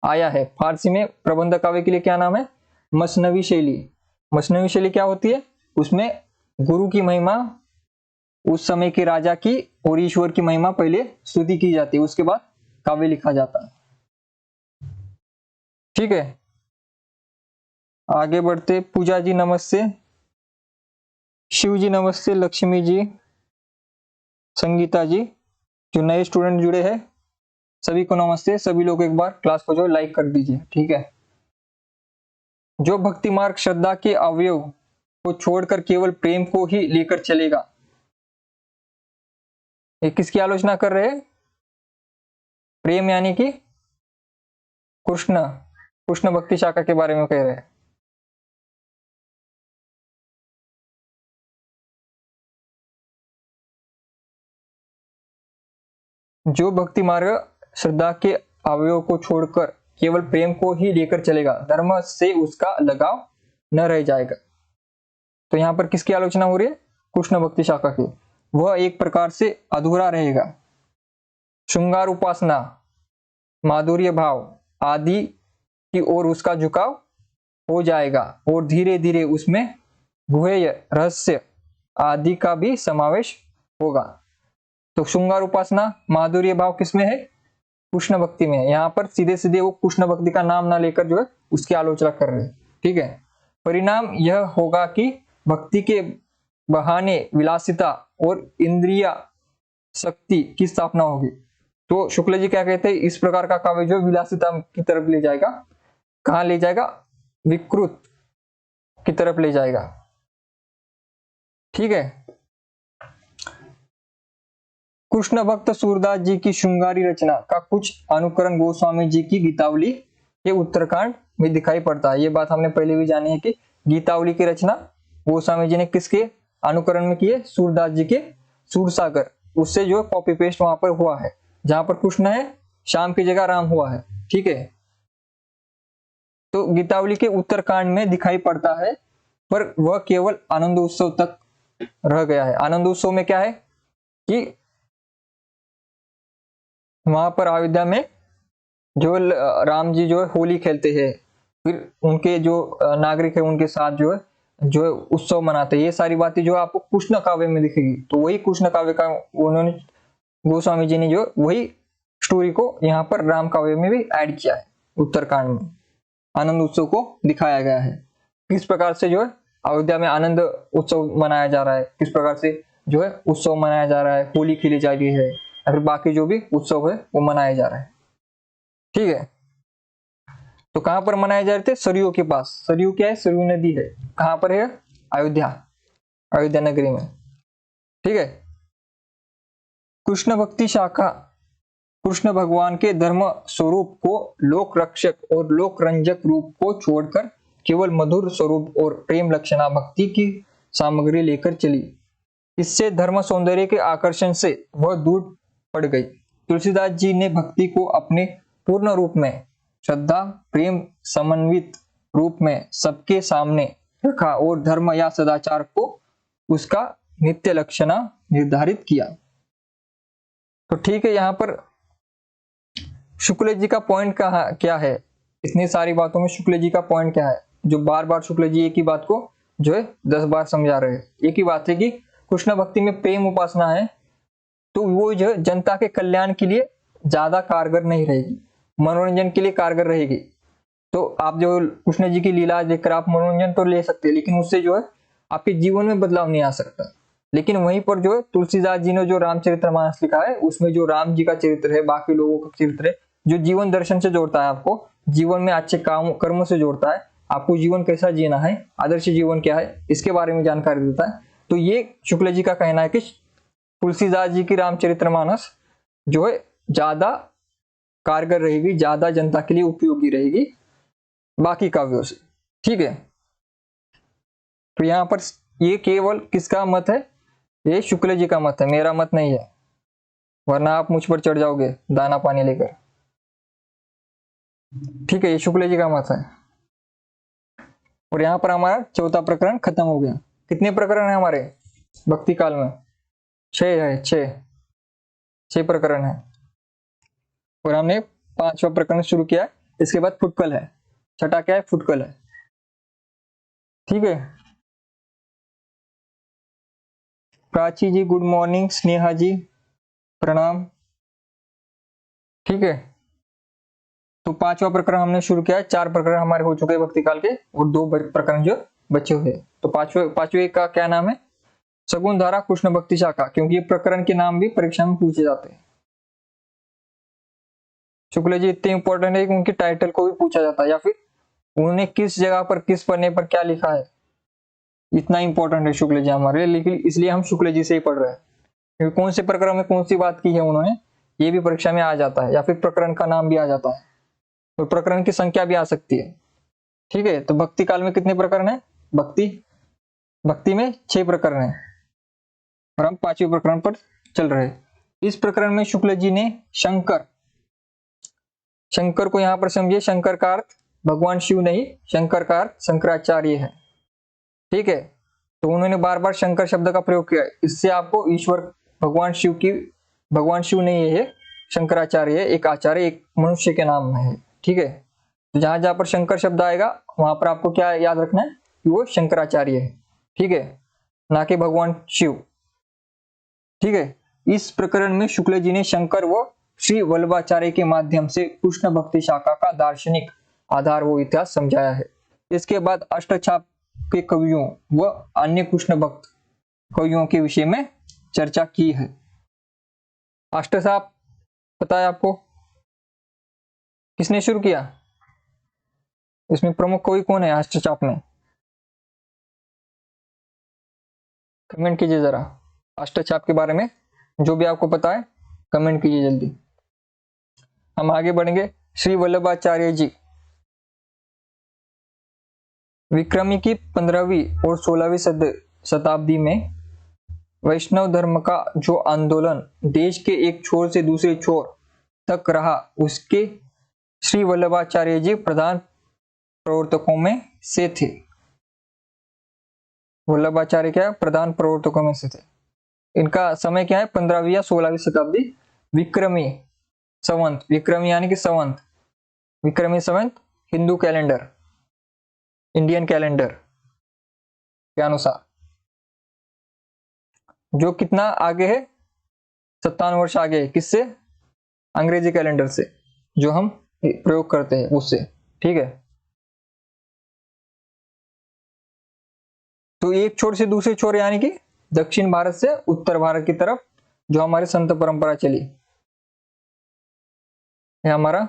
आया है। फारसी में प्रबंध काव्य के लिए क्या नाम है? मसनवी शैली। मसनवी शैली क्या होती है? उसमें गुरु की महिमा, उस समय के राजा की और ईश्वर की महिमा पहले स्तुति की जाती है, उसके बाद काव्य लिखा जाता है। ठीक है। आगे बढ़ते। पूजा जी नमस्ते, शिव जी नमस्ते, लक्ष्मी जी, संगीता जी, जो नए स्टूडेंट जुड़े हैं सभी को नमस्ते। सभी लोग एक बार क्लास को जो लाइक कर दीजिए। ठीक है। जो भक्ति मार्ग श्रद्धा के अवयव को छोड़कर केवल प्रेम को ही लेकर चलेगा, ये किसकी आलोचना कर रहे हैं? प्रेम यानी कि कृष्ण भक्ति शाखा के बारे में कह रहे हैं। जो भक्ति मार्ग श्रद्धा के अवयव को छोड़कर केवल प्रेम को ही लेकर चलेगा, धर्म से उसका लगाव न रह जाएगा। तो यहाँ पर किसकी आलोचना हो रही है? कृष्ण भक्ति शाखा की। वह एक प्रकार से अधूरा रहेगा। श्रृंगार उपासना, माधुर्य भाव आदि की ओर उसका झुकाव हो जाएगा और धीरे धीरे उसमें गुह्य रहस्य आदि का भी समावेश होगा। तो श्रृंगार उपासना, माधुर्य भाव किसमें है? कृष्ण भक्ति में है। यहाँ पर सीधे सीधे वो कृष्ण भक्ति का नाम ना लेकर जो है उसकी आलोचना कर रहे हैं। ठीक है। परिणाम यह होगा कि भक्ति के बहाने विलासिता और इंद्रिया शक्ति की स्थापना होगी। तो शुक्ल जी क्या कहते हैं? इस प्रकार का काव्य जो विलासिता की तरफ ले जाएगा, कहां ले जाएगा? विकृत की तरफ ले जाएगा। ठीक है। कृष्ण भक्त सूरदास जी की श्रृंगारी रचना का कुछ अनुकरण गोस्वामी जी की गीतावली के उत्तरकांड में दिखाई पड़ता है। ये बात हमने पहले भी जानी है कि गीतावली की रचना गोस्वामी जी ने किसके अनुकरण में किए सूरदास जी के सूरसागर, उससे जो कॉपी पेस्ट वहां पर हुआ है। जहां पर कृष्ण है श्याम की जगह राम हुआ है, ठीक है। तो गीतावली के उत्तरकांड में दिखाई पड़ता है, पर वह केवल आनंद उत्सव तक रह गया है। आनंद उत्सव में क्या है कि वहां पर अयोध्या में जो राम जी जो है होली खेलते हैं, फिर उनके जो नागरिक है उनके साथ जो है उत्सव मनाते हैं। ये सारी बातें जो आपको कृष्ण काव्य में दिखेगी, तो वही कृष्ण काव्य का उन्होंने गोस्वामी जी ने जो वही स्टोरी को यहाँ पर राम काव्य में भी ऐड किया है। उत्तरकांड में आनंद उत्सव को दिखाया गया है, किस प्रकार से जो है अयोध्या में आनंद उत्सव मनाया जा रहा है, किस प्रकार से जो है उत्सव मनाया जा रहा है, होली खेली जा रही है, या फिर बाकी जो भी उत्सव है वो मनाया जा रहा है, ठीक है। तो कहां पर मनाए जा रहे थे? सरयू के पास। सरयू क्या है? सरयू नदी है। कहां पर है? अयोध्या, अयोध्या नगरी में, ठीक है। कृष्ण भक्ति शाखा कृष्ण भगवान के धर्म स्वरूप को लोक रक्षक और लोक रंजक रूप को छोड़कर केवल मधुर स्वरूप और प्रेम लक्षणा भक्ति की सामग्री लेकर चली। इससे धर्म सौंदर्य के आकर्षण से वह दूर पड़ गई। तुलसीदास जी ने भक्ति को अपने पूर्ण रूप में श्रद्धा प्रेम समन्वित रूप में सबके सामने रखा और धर्म या सदाचार को उसका नित्य लक्षणा निर्धारित किया। तो ठीक है, यहाँ पर शुक्ल जी का पॉइंट क्या है? इतनी सारी बातों में शुक्ल जी का पॉइंट क्या है, जो बार बार शुक्ल जी एक ही बात को जो है 10 बार समझा रहे हैं। एक ही बात है कि कृष्ण भक्ति में प्रेम उपासना है, तो वो जो जनता के कल्याण के लिए ज्यादा कारगर नहीं रहेगी, मनोरंजन के लिए कारगर रहेगी। तो आप जो कृष्ण जी की लीला देखकर आप मनोरंजन तो ले सकते हैं, लेकिन उससे जो है आपके जीवन में बदलाव नहीं आ सकता। लेकिन वहीं पर जो है तुलसीदास जी ने जो रामचरितमानस लिखा है, उसमें जो राम जी का चरित्र है, बाकी लोगों का चरित्र है, जो जीवन दर्शन से जोड़ता है, आपको जीवन में अच्छे काम कर्मों से जोड़ता है, आपको जीवन कैसा जीना है, आदर्श जीवन क्या है, इसके बारे में जानकारी देता है। तो ये शुक्ल जी का कहना है कि तुलसीदास जी की रामचरितमानस जो है ज्यादा कारगर रहेगी, ज्यादा जनता के लिए उपयोगी रहेगी बाकी काव्यों से, ठीक है। तो यहाँ पर ये केवल किसका मत है? ये शुक्ल जी का मत है, मेरा मत नहीं है, वरना आप मुझ पर चढ़ जाओगे दाना पानी लेकर, ठीक है। ये शुक्ल जी का मत है। और यहाँ पर हमारा चौथा प्रकरण खत्म हो गया। कितने प्रकरण है हमारे भक्ति काल में? 6 है, 6 प्रकरण है। और हमने 5वां प्रकरण शुरू किया है। इसके बाद फुटकल है। छठा क्या है? फुटकल है, ठीक है। प्राची जी गुड मॉर्निंग, स्नेहा जी प्रणाम, ठीक है। तो 5वां प्रकरण हमने शुरू किया है। 4 प्रकरण हमारे हो चुके हैं भक्ति काल के, और 2 प्रकरण जो बचे हुए। तो पांचवे का क्या नाम है? सगुण धारा कृष्ण भक्ति शाखा, क्योंकि ये प्रकरण के नाम भी परीक्षा में पूछे जाते हैं। शुक्ल जी इतने इंपॉर्टेंट है कि उनके टाइटल को भी पूछा जाता है, या फिर उन्होंने किस जगह पर किस पन्ने पर क्या लिखा है, इतना इंपॉर्टेंट है शुक्ल जी हमारे लिए। लेकिन इसलिए हम शुक्ल जी से ही पढ़ रहे हैं, क्योंकि कौन से प्रकरण में कौन सी बात की है उन्होंने, ये भी परीक्षा में आ जाता है, या फिर प्रकरण का नाम भी आ जाता है, और प्रकरण की संख्या भी आ सकती है, ठीक है। तो भक्ति काल में कितने प्रकरण है? भक्ति में 6 प्रकरण है, और हम 5वें प्रकरण पर चल रहे हैं। इस प्रकरण में शुक्ल जी ने शंकर को यहाँ पर समझिए, शंकर का अर्थ भगवान शिव नहीं, शंकर का अर्थ शंकराचार्य है, ठीक है। तो उन्होंने बार बार शंकर शब्द का प्रयोग किया। इससे आपको ईश्वर भगवान शिव नहीं है, शंकराचार्य है, एक आचार्य एक मनुष्य के नाम में है, ठीक है। तो जहां जहां पर शंकर शब्द आएगा वहां पर आपको क्या याद रखना है कि वो शंकराचार्य है, ठीक है, ना कि भगवान शिव, ठीक है। इस प्रकरण में शुक्ल जी ने शंकर व श्री वल्लभाचार्य के माध्यम से कृष्ण भक्ति शाखा का दार्शनिक आधार व इतिहास समझाया है। इसके बाद अष्टछाप के कवियों व अन्य कृष्ण भक्त कवियों के विषय में चर्चा की है। अष्टछाप पता है आपको? किसने शुरू किया? इसमें प्रमुख कवि कौन है अष्टछाप में? कमेंट कीजिए जरा, अष्टछाप के बारे में जो भी आपको पता है कमेंट कीजिए जल्दी। हम आगे बढ़ेंगे। श्री वल्लभाचार्य जी विक्रमी की 15वीं और 16वीं शताब्दी में वैष्णव धर्म का जो आंदोलन देश के एक छोर से दूसरे छोर तक रहा, उसके श्री वल्लभाचार्य जी प्रधान प्रवर्तकों में से थे। वल्लभाचार्य क्या प्रधान प्रवर्तकों में से थे। इनका समय क्या है, 15वीं या 16वीं शताब्दी विक्रमी संवत, विक्रमी यानी कि संवत, विक्रमी संवत हिंदू कैलेंडर, इंडियन कैलेंडर के अनुसार, जो कितना आगे है, 57 वर्ष आगे है, किससे, अंग्रेजी कैलेंडर से जो हम प्रयोग करते हैं उससे, ठीक है। तो एक छोर से दूसरे छोर यानी कि दक्षिण भारत से उत्तर भारत की तरफ जो हमारी संत परंपरा चली, ये हमारा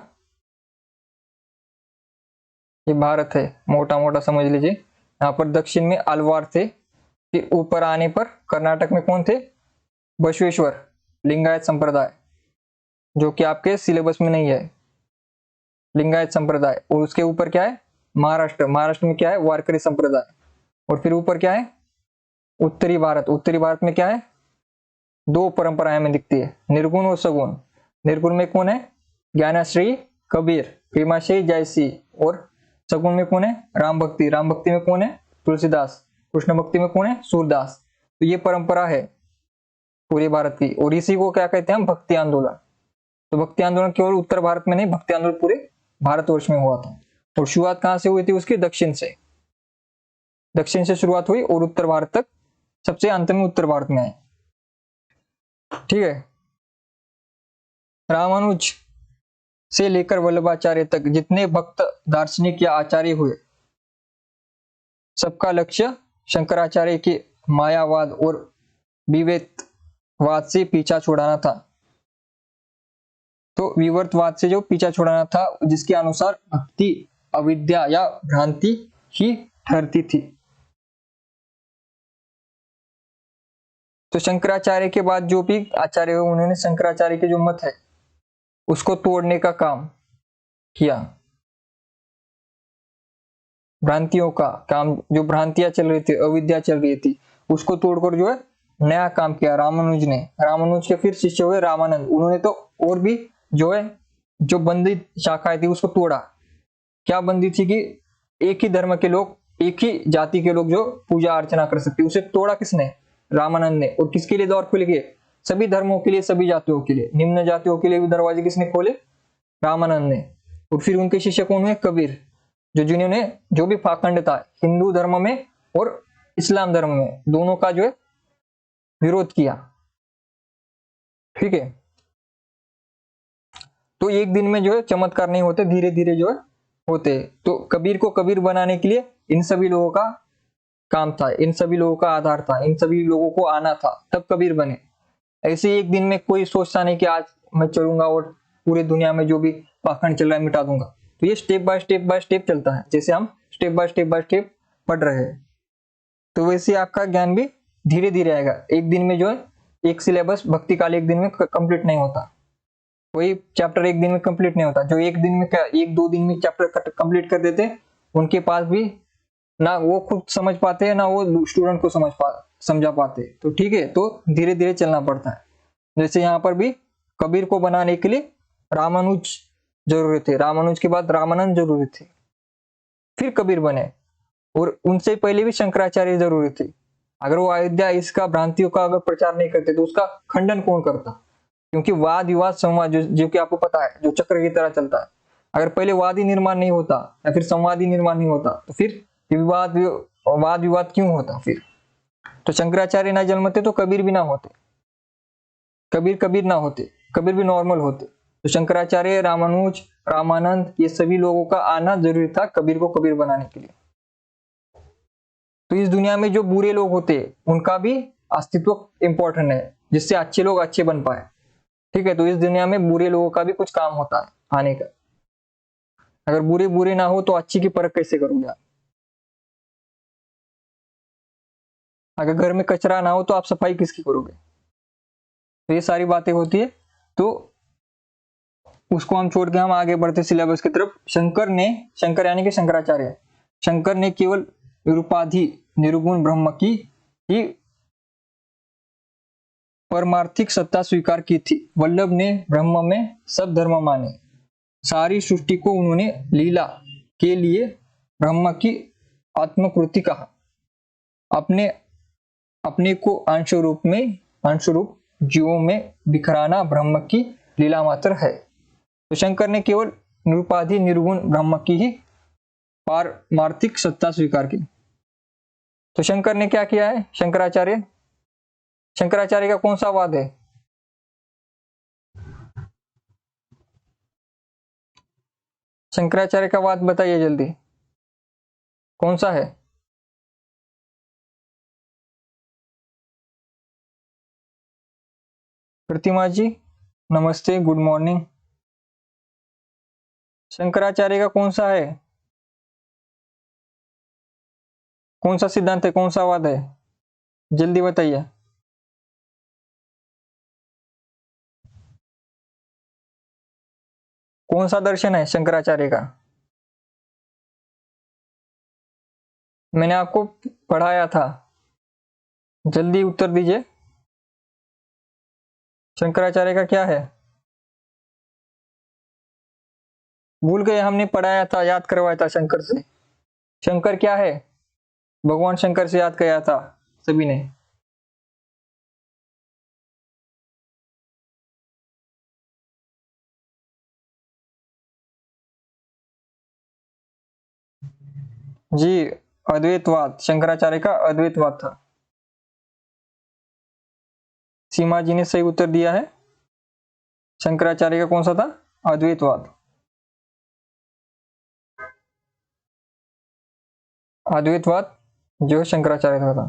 ये भारत है, मोटा मोटा समझ लीजिए। यहाँ पर दक्षिण में अलवार थे, फिर ऊपर आने पर कर्नाटक में कौन थे, बसवेश्वर लिंगायत संप्रदाय, जो कि आपके सिलेबस में नहीं है, लिंगायत संप्रदाय। और उसके ऊपर क्या है, महाराष्ट्र, महाराष्ट्र में क्या है, वारकरी संप्रदाय। और फिर ऊपर क्या है, उत्तरी भारत, उत्तरी भारत में क्या है, दो परंपराएं में दिखती है, निर्गुण और सगुण। निर्गुण में कौन है, ज्ञानाश्री कबीर, प्रेमाश्री जयसी। और सगुण में कौन है, राम भक्ति, राम भक्ति में कौन है, तुलसीदास। कृष्ण भक्ति में कौन है, सूरदास। तो ये परंपरा है पूरे भारत की, और इसी को क्या कहते हैं हम, भक्ति आंदोलन। तो भक्ति आंदोलन केवल उत्तर भारत में नहीं, भक्ति आंदोलन पूरे भारतवर्ष में हुआ था। और शुरुआत कहां से हुई थी उसकी, दक्षिण से, दक्षिण से शुरुआत हुई और उत्तर भारत तक, सबसे अंत में उत्तर भारत में आए, ठीक है। रामानुज से लेकर वल्लभाचार्य तक जितने भक्त दार्शनिक या आचार्य हुए, सबका लक्ष्य शंकराचार्य के मायावाद और विवेकवाद से पीछा छुड़ाना था। तो विवर्तवाद से जो पीछा छुड़ाना था, जिसके अनुसार भक्ति अविद्या या भ्रांति ही ठहरती थी। तो शंकराचार्य के बाद जो भी आचार्य हुए, उन्होंने शंकराचार्य के जो मत है उसको तोड़ने का काम किया, भ्रांतियों का काम, जो भ्रांतियां चल रही थी, अविद्या चल रही थी, उसको तोड़कर जो है नया काम किया रामानुज ने। रामानुज के फिर शिष्य हुए रामानंद, उन्होंने तो और भी जो है जो बंदित शाखाएं थी उसको तोड़ा। क्या बंदी थी कि एक ही धर्म के लोग, एक ही जाति के लोग जो पूजा अर्चना कर सकते, उसे तोड़ा किसने, रामानंद ने। और किसके लिए द्वार खुल गए, सभी धर्मों के लिए, सभी जातियों के लिए, निम्न जातियों के लिए भी दरवाजे किसने खोले, रामानंद ने। और फिर उनके शिष्य कौन हुए, कबीर, जो जिन्होंने जो भी पाखंड था हिंदू धर्म में और इस्लाम धर्म में, दोनों का जो है विरोध किया, ठीक है। तो एक दिन में जो है चमत्कार नहीं होते, धीरे धीरे जो है होते। तो कबीर को कबीर बनाने के लिए इन सभी लोगों का काम था, इन सभी लोगों का आधार था, इन सभी लोगों को आना था, तब कबीर बने। ऐसे एक दिन में कोई सोचता नहीं कि आज मैं चलूंगा और पूरी दुनिया में जो भी पाखंड चल रहा है मिटा दूंगा। तो ये स्टेप बाय स्टेप चलता है, जैसे हम स्टेप बाय स्टेप पढ़ रहे हैं। तो वैसे आपका ज्ञान भी धीरे धीरे आएगा। एक दिन में जो है एक सिलेबस भक्ति काल एक दिन में कंप्लीट नहीं होता, कोई चैप्टर एक दिन में कंप्लीट नहीं होता। जो एक दिन में क्या, एक दो दिन में चैप्टर कंप्लीट कर देते, उनके पास भी ना वो खुद समझ पाते हैं, ना वो स्टूडेंट को समझा पाते। तो ठीक है, तो धीरे धीरे चलना पड़ता है। जैसे यहाँ पर भी कबीर को बनाने के लिए रामानुज जरूरी थे, रामानुज के बाद रामानंद जरूरी थे, फिर कबीर बने। और उनसे पहले भी शंकराचार्य जरूरी थे। अगर वो अयोध्या इसका भ्रांतियों का अगर प्रचार नहीं करते तो उसका खंडन कौन करता, क्योंकि वाद विवाद संवाद जो कि आपको पता है जो चक्र की तरह चलता है, अगर पहले वाद ही निर्माण नहीं होता या फिर संवाद ही निर्माण नहीं होता तो फिर वाद विवाद क्यों होता फिर। तो शंकराचार्य ना जन्मते तो कबीर भी ना होते, कबीर ना होते, कबीर भी नॉर्मल होते। तो शंकराचार्य, रामानुज, रामानंद, ये सभी लोगों का आना जरूरी था कबीर को कबीर बनाने के लिए। तो इस दुनिया में जो बुरे लोग होते उनका भी अस्तित्व इंपॉर्टेंट है, जिससे अच्छे लोग अच्छे बन पाए, ठीक है। तो इस दुनिया में बुरे लोगों का भी कुछ काम होता है आने का। अगर बुरे ना हो तो अच्छी की परख कैसे करोगे आप। अगर घर में कचरा ना हो तो आप सफाई किसकी करोगे। तो ये सारी बातें होती है। तो उसको हम छोड़ के हम आगे बढ़ते सिलेबस की तरफ। शंकर यानी कि शंकराचार्य, शंकर ने केवल निरुपाधि निर्गुण ब्रह्म की ही परमार्थिक सत्ता स्वीकार की थी। वल्लभ ने ब्रह्म में सब धर्म माने। सारी सृष्टि को उन्होंने लीला के लिए ब्रह्म की आत्मकृति कहा। अपने अपने को अंश रूप जीवों में बिखराना ब्रह्म की लीला मात्र है। तो शंकर ने केवल निरुपाधि निर्गुण ब्रह्म की ही पारमार्थिक सत्ता स्वीकार की। तो शंकर ने क्या किया है? शंकराचार्य का कौन सा वाद है? शंकराचार्य का वाद बताइए जल्दी, कौन सा है? प्रतिमा जी नमस्ते, गुड मॉर्निंग। शंकराचार्य का कौन सा है? कौन सा सिद्धांत है, कौन सा वाद है? जल्दी बताइए। कौन सा दर्शन है शंकराचार्य का? मैंने आपको पढ़ाया था, जल्दी उत्तर दीजिए। शंकराचार्य का क्या है? भूल गए? हमने पढ़ाया था, याद करवाया था शंकर से। शंकर क्या है? भगवान शंकर से याद किया था सभी ने। जी, अद्वैतवाद। शंकराचार्य का अद्वैतवाद था। सीमा जी ने सही उत्तर दिया है। शंकराचार्य का कौन सा था? अद्वैतवाद। अद्वैतवाद जो शंकराचार्य का था।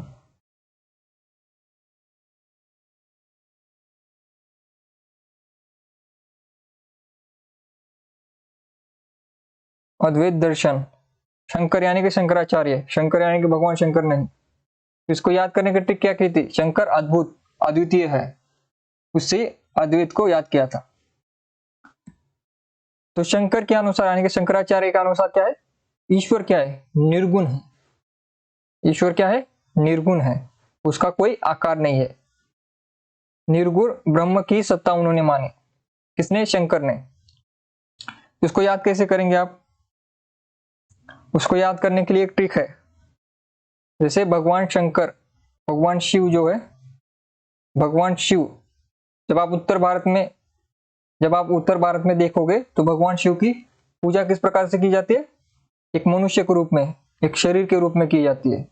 अद्वैत दर्शन, शंकर यानी कि शंकराचार्य, शंकर यानी कि भगवान शंकर नहीं। इसको याद करने की ट्रिक क्या की थी? शंकर अद्भुत अद्वितीय है, उससे अद्वैत को याद किया था। तो शंकर के अनुसार यानी कि शंकराचार्य के अनुसार क्या है? ईश्वर क्या है? निर्गुण है। ईश्वर क्या है? निर्गुण है, उसका कोई आकार नहीं है। निर्गुण ब्रह्म की सत्ता उन्होंने मानी। किसने? शंकर ने। इसको याद कैसे करेंगे आप? उसको याद करने के लिए एक ट्रिक है। जैसे भगवान शंकर, भगवान शिव जो है, भगवान शिव जब आप उत्तर भारत में जब आप उत्तर भारत में देखोगे तो भगवान शिव की पूजा किस प्रकार से की जाती है? एक मनुष्य के रूप में, एक शरीर के रूप में की जाती है।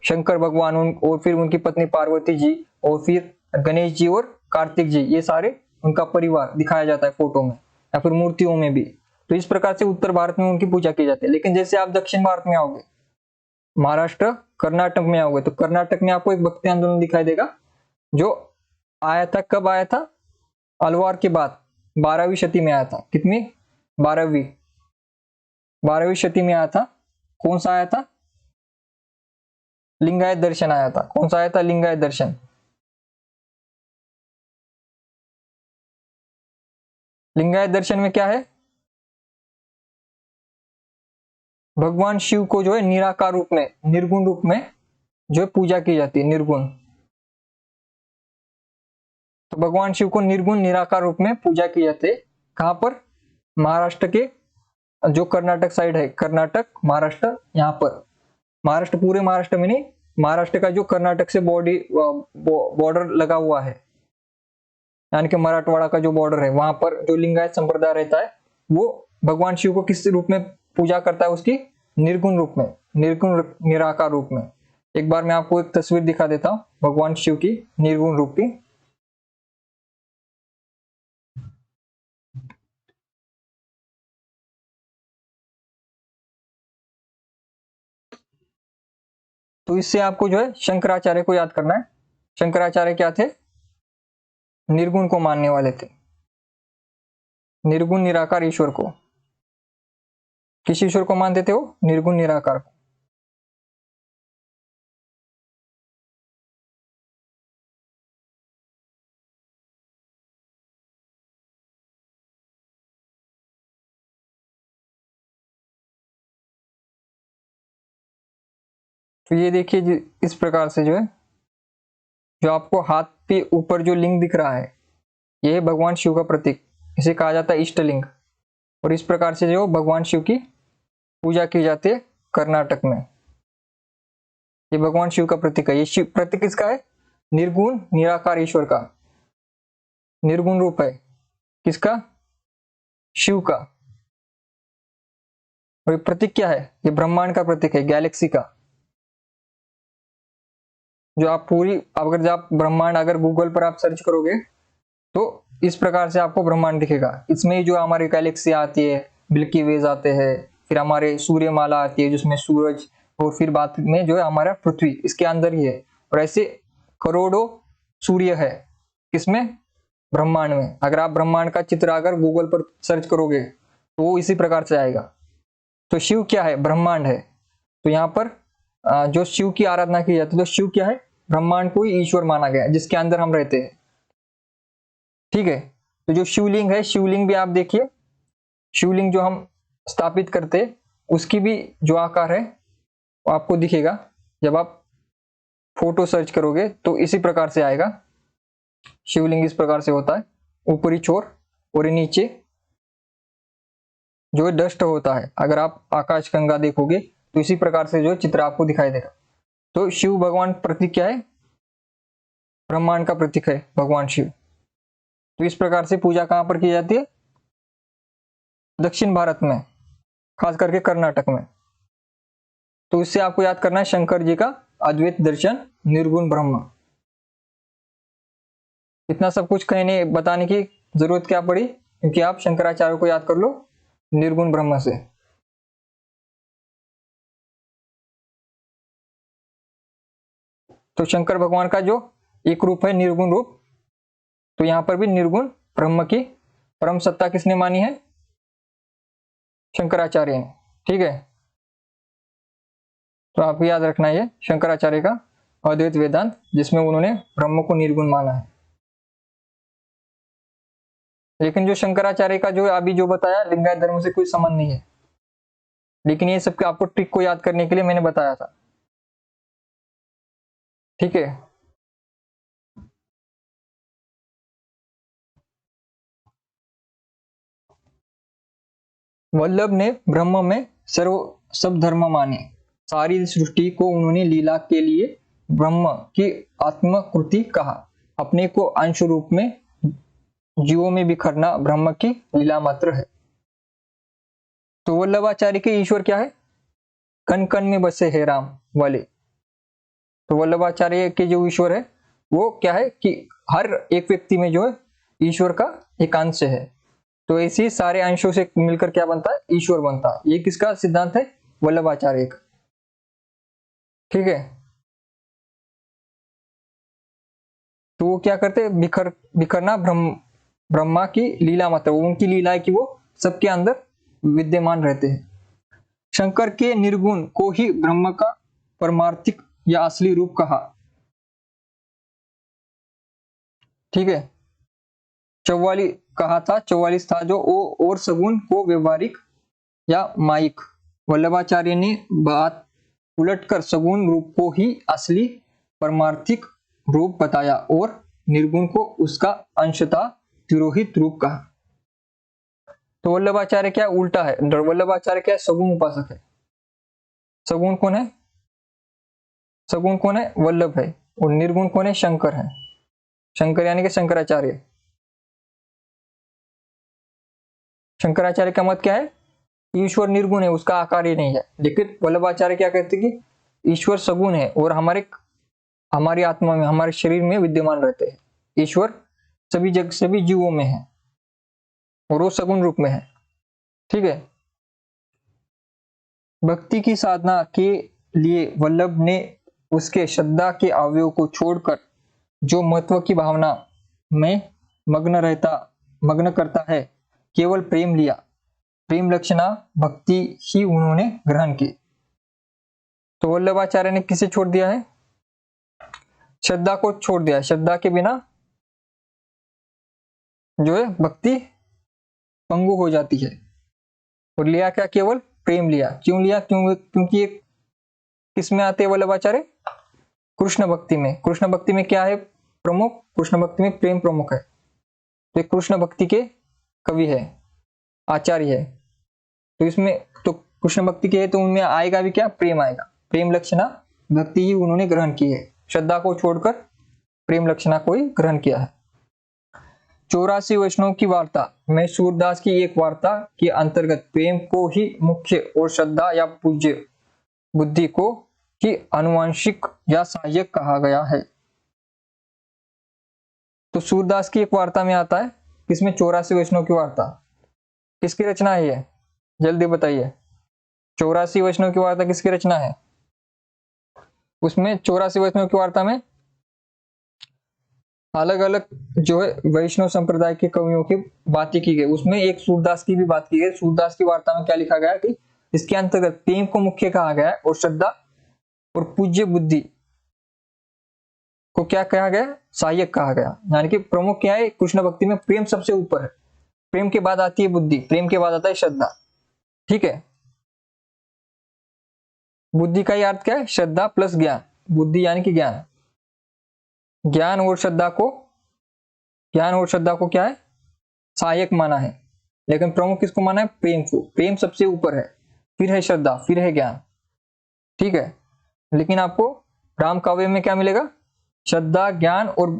शंकर भगवान और फिर उनकी पत्नी पार्वती जी और फिर गणेश जी और कार्तिक जी, ये सारे उनका परिवार दिखाया जाता है फोटो में या फिर मूर्तियों में भी। तो इस प्रकार से उत्तर भारत में उनकी पूजा की जाती है। लेकिन जैसे आप दक्षिण भारत में आओगे, महाराष्ट्र कर्नाटक में आओगे, तो कर्नाटक में आपको एक भक्ति आंदोलन दिखाई देगा जो आया था। कब आया था? अलवार के बाद 12वीं शती में आया था। कितनी? 12वीं शती में आया था। कौन सा आया था? लिंगायत दर्शन आया था। कौन सा आया था? लिंगायत दर्शन। लिंगायत दर्शन में क्या है? भगवान शिव को जो है निराकार रूप में, निर्गुण रूप में जो है पूजा की जाती है, निर्गुण। तो भगवान शिव को निर्गुण निराकार रूप में पूजा की जाती है। कहां पर? महाराष्ट्र के जो कर्नाटक साइड है, कर्नाटक महाराष्ट्र, यहाँ पर महाराष्ट्र, पूरे महाराष्ट्र में नहीं, महाराष्ट्र का जो कर्नाटक से बॉर्डर लगा हुआ है, यानी कि मराठवाड़ा का जो बॉर्डर है, वहां पर जो लिंगायत संप्रदाय रहता है वो भगवान शिव को किस रूप में पूजा करता है? उसकी निर्गुण रूप में, निर्गुण निराकार रूप में। एक बार मैं आपको एक तस्वीर दिखा देता हूं भगवान शिव की निर्गुण रूप की। तो इससे आपको जो है शंकराचार्य को याद करना है। शंकराचार्य क्या थे? निर्गुण को मानने वाले थे, निर्गुण निराकार ईश्वर को। किस ईश्वर को मानते थे वो? निर्गुण निराकार को। तो ये देखिए इस प्रकार से जो है, जो आपको हाथ पे ऊपर जो लिंग दिख रहा है, यह है भगवान शिव का प्रतीक, इसे कहा जाता है इष्ट लिंग। और इस प्रकार से जो भगवान शिव की पूजा की जाती है कर्नाटक में। ये भगवान शिव का प्रतीक है। ये शिव प्रतीक किसका है? निर्गुण निराकार ईश्वर का, निर्गुण रूप है किसका? शिव का। और ये प्रतीक क्या है? ये ब्रह्मांड का प्रतीक है, गैलेक्सी का। जो आप पूरी, अगर जब आप ब्रह्मांड अगर गूगल पर आप सर्च करोगे तो इस प्रकार से आपको ब्रह्मांड दिखेगा। इसमें जो हमारी गैलेक्सी आती है, मिल्की वेज आते हैं, फिर हमारे सूर्यमाला आती है जिसमें सूरज, और फिर बाद में जो है हमारा पृथ्वी इसके अंदर ही है। और ऐसे करोड़ों सूर्य है किसमें? ब्रह्मांड में। अगर आप ब्रह्मांड का चित्र अगर गूगल पर सर्च करोगे तो वो इसी प्रकार से आएगा। तो शिव क्या है? ब्रह्मांड है। तो यहाँ पर जो शिव की आराधना की जाती है, तो शिव क्या है? ब्रह्मांड को ही ईश्वर माना गया है जिसके अंदर हम रहते हैं। ठीक है। तो जो शिवलिंग है, शिवलिंग भी आप देखिए, शिवलिंग जो हम स्थापित करते हैं उसकी भी जो आकार है वो आपको दिखेगा। जब आप फोटो सर्च करोगे तो इसी प्रकार से आएगा। शिवलिंग इस प्रकार से होता है, ऊपरी छोर और नीचे जो डस्ट होता है। अगर आप आकाश गंगा देखोगे तो इसी प्रकार से जो चित्र आपको दिखाई देगा। तो शिव भगवान प्रतीक क्या है? ब्रह्मांड का प्रतीक है भगवान शिव। तो इस प्रकार से पूजा कहां पर की जाती है? दक्षिण भारत में, खास करके कर्नाटक में। तो इससे आपको याद करना है शंकर जी का अद्वैत दर्शन, निर्गुण ब्रह्म। इतना सब कुछ कहने बताने की जरूरत क्या पड़ी? क्योंकि आप शंकराचार्य को याद कर लो निर्गुण ब्रह्म से। तो शंकर भगवान का जो एक रूप है निर्गुण रूप, तो यहां पर भी निर्गुण ब्रह्म की परम सत्ता किसने मानी है? शंकराचार्य ने। ठीक है। तो आपको याद रखना है शंकराचार्य का अद्वैत वेदांत, जिसमें उन्होंने ब्रह्म को निर्गुण माना है। लेकिन जो शंकराचार्य का जो अभी जो बताया लिंगायत धर्म से कोई संबंध नहीं है। लेकिन ये सब आपको ट्रिक को याद करने के लिए मैंने बताया था। ठीक है। वल्लभ ने ब्रह्म में सर्व सब धर्म माने। सारी सृष्टि को उन्होंने लीला के लिए ब्रह्म की आत्मकृति कहा। अपने को अंश रूप में जीवों में बिखरना ब्रह्म की लीला मात्र है। तो वल्लभाचार्य के ईश्वर क्या है? कण कण में बसे है राम वाले। तो वल्लभाचार्य के जो ईश्वर है वो क्या है कि हर एक व्यक्ति में जो है ईश्वर का एक अंश है। तो ऐसे सारे अंशों से मिलकर क्या बनता है? ईश्वर बनता है। ये किसका सिद्धांत है? वल्लभाचार्य का। ठीक है। तो वो क्या करते हैं? बिखरना ब्रह्मा की लीला मात्र, उनकी लीला है कि वो सबके अंदर विद्यमान रहते हैं। शंकर के निर्गुण को ही ब्रह्म का परमार्थिक या असली रूप कहा। ठीक है। 44 कहा था, 44 था जो ओ और सगुण को व्यवहारिक या माइक। वल्लभाचार्य ने बात उलटकर सगुण रूप को ही असली परमार्थिक रूप बताया और निर्गुण को उसका अंशतः तिरोहित रूप कहा। तो वल्लभाचार्य क्या उल्टा है? वल्लभाचार्य क्या सगुण उपासक है। सगुण कौन है? सगुण कौन है? वल्लभ है। और निर्गुण कौन है? शंकर है। शंकर यानी कि शंकराचार्य। शंकराचार्य का मत क्या है? ईश्वर निर्गुण है, उसका आकार ही नहीं है। लेकिन वल्लभाचार्य क्या कहते हैं कि ईश्वर सगुण है और हमारी आत्मा में, हमारे शरीर में विद्यमान रहते हैं। ईश्वर सभी जीवों में है और वो सगुण रूप में है। ठीक है। भक्ति की साधना के लिए वल्लभ ने उसके श्रद्धा के अवयव को छोड़कर जो महत्व की भावना में मग्न करता है, केवल प्रेम लिया। प्रेम लक्षणा भक्ति ही उन्होंने ग्रहण की। तो वल्लभाचार्य ने किसे छोड़ दिया है? श्रद्धा को छोड़ दिया। श्रद्धा के बिना जो है भक्ति पंगु हो जाती है। और लिया क्या? केवल प्रेम लिया। क्यों लिया? क्योंकि एक किस में आते हैं वल्लभाचार्य? कृष्ण भक्ति में। कृष्ण भक्ति में क्या है? प्रमुख, कृष्ण भक्ति में प्रेम प्रमुख है। तो कृष्ण भक्ति के कवि है, आचार्य है। तो इसमें तो कृष्ण भक्ति के है तो उनमें आएगा भी क्या, प्रेम आएगा। प्रेम लक्षणा भक्ति ही उन्होंने ग्रहण की है, श्रद्धा को छोड़कर प्रेम लक्षणा को ही ग्रहण किया है। 84 वैष्णव की वार्ता में सूरदास की एक वार्ता के अंतर्गत प्रेम को ही मुख्य और श्रद्धा या पूज्य बुद्धि को ही अनुवांशिक या सहायक कहा गया है। तो सूरदास की एक वार्ता में आता है, इसमें 84 वैष्णव की वार्ता, किसकी रचना है ये, जल्दी बताइए। 84 वैष्णव की वार्ता किसकी रचना है? उसमें 84 वैष्णव की वार्ता में अलग अलग जो है वैष्णव संप्रदाय के कवियों की बातें की गई, उसमें एक सूरदास की भी बात की गई। सूरदास की वार्ता में क्या लिखा गया कि इसके अंतर्गत प्रेम को मुख्य कहा गया है और श्रद्धा और पूज्य बुद्धि को क्या कहा गया, सहायक कहा गया। यानी कि प्रमुख क्या है, कृष्ण भक्ति में प्रेम सबसे ऊपर है, प्रेम के बाद आती है बुद्धि, प्रेम के बाद आता है श्रद्धा। ठीक है, बुद्धि का ही अर्थ क्या है, श्रद्धा प्लस ज्ञान, बुद्धि यानी कि ज्ञान। ज्ञान और श्रद्धा को क्या है, सहायक माना है, लेकिन प्रमुख किसको माना है, प्रेम को। प्रेम सबसे ऊपर है, फिर है श्रद्धा, फिर है ज्ञान। ठीक है, लेकिन आपको राम काव्य में क्या मिलेगा, श्रद्धा, ज्ञान और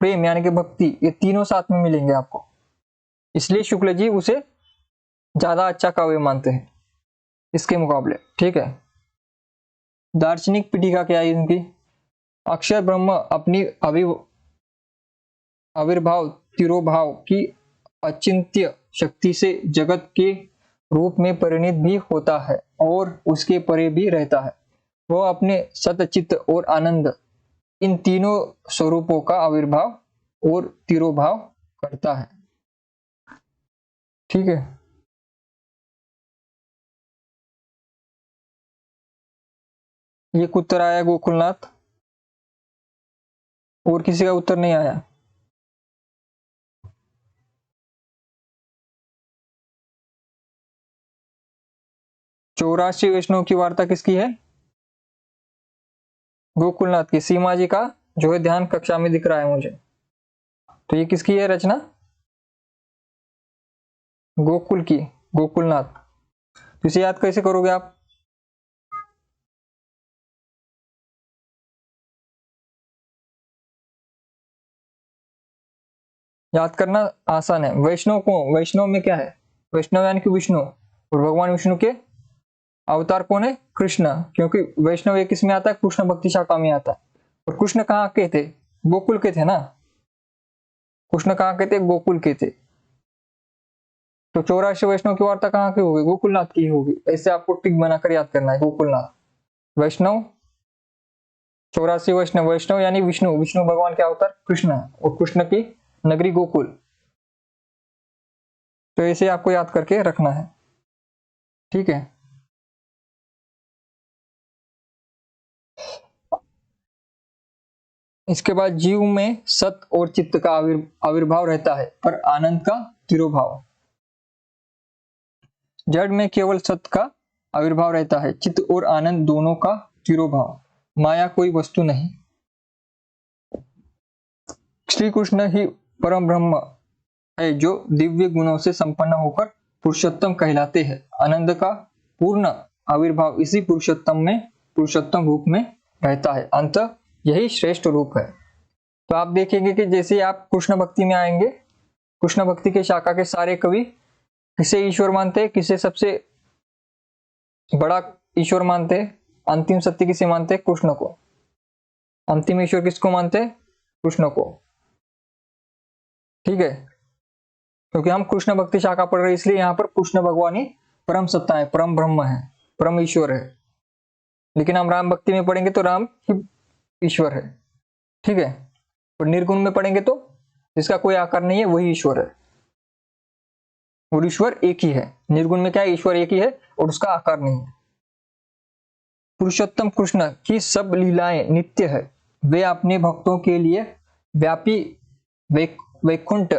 प्रेम यानी कि भक्ति, ये तीनों साथ में मिलेंगे आपको। इसलिए शुक्ल जी उसे ज्यादा अच्छा काव्य मानते हैं इसके मुकाबले। ठीक है, दार्शनिक पीठिका क्या है इनकी, अक्षर ब्रह्म अपनी आविर्भाव तिरोभाव की अचिंत्य शक्ति से जगत के रूप में परिणित भी होता है और उसके परे भी रहता है। वह अपने सतचित्त और आनंद इन तीनों स्वरूपों का आविर्भाव और तिरोभाव करता है। ठीक है, ये उत्तर आया गोकुलनाथ, और किसी का उत्तर नहीं आया। चौरासी वैष्णव की वार्ता किसकी है, गोकुलनाथ की। सीमा जी का जो है ध्यान कक्षा में दिख रहा है मुझे, तो ये किसकी है रचना, गोकुल की, गोकुलनाथ। तो इसे याद कैसे करोगे आप, याद करना आसान है। वैष्णव को, वैष्णव में क्या है, वैष्णव यानी कि विष्णु, और भगवान विष्णु के अवतार कौन है, कृष्ण, क्योंकि वैष्णव एक किसमें आता है, कृष्ण भक्ति शाखा में आता है। और कृष्ण कहाँ के थे, गोकुल के थे ना, कृष्ण कहाँ के थे, गोकुल के थे। तो 84 वैष्णव की वार्ता कहाँ की होगी, गोकुलनाथ की होगी। ऐसे आपको टिक बनाकर याद करना है, गोकुलनाथ वैष्णव, 84 वैष्णव, वैष्णव यानी विष्णु, विष्णु भगवान के अवतार कृष्ण, और कृष्ण की नगरी गोकुल। तो ऐसे आपको याद करके रखना है। ठीक है, इसके बाद जीव में सत और चित्त का आविर्भाव रहता है पर आनंद का तिरोभाव। जड़ में केवल सत का आविर्भाव रहता है, चित्त और आनंद दोनों का तिरोभाव। माया कोई वस्तु नहीं। श्री कृष्ण ही परम ब्रह्म है जो दिव्य गुणों से संपन्न होकर पुरुषोत्तम कहलाते हैं। आनंद का पूर्ण आविर्भाव इसी पुरुषोत्तम में, पुरुषोत्तम रूप में रहता है। अंत यही श्रेष्ठ रूप है। तो आप देखेंगे कि जैसे आप कृष्ण भक्ति में आएंगे, कृष्ण भक्ति के शाखा के सारे कवि किसे ईश्वर मानते हैं, किसे सबसे बड़ा ईश्वर मानते हैं, अंतिम सत्य किसे मानते हैं, कृष्ण को। अंतिम ईश्वर किसको मानते हैं, कृष्ण को। ठीक है, क्योंकि हम कृष्ण भक्ति शाखा पढ़ रहे हैं, इसलिए यहाँ पर कृष्ण भगवान ही परम सत्ता है, परम ब्रह्म है, परम ईश्वर है। लेकिन हम राम भक्ति में पढ़ेंगे तो राम ही ईश्वर है। ठीक है, और निर्गुण में पढ़ेंगे तो जिसका कोई आकार नहीं है वही ईश्वर है, और ईश्वर एक ही है। निर्गुण में क्या है, ईश्वर एक ही है और उसका आकार नहीं है। पुरुषोत्तम कृष्ण की सब लीलाएं नित्य है। वे अपने भक्तों के लिए व्यापी वैकुंठ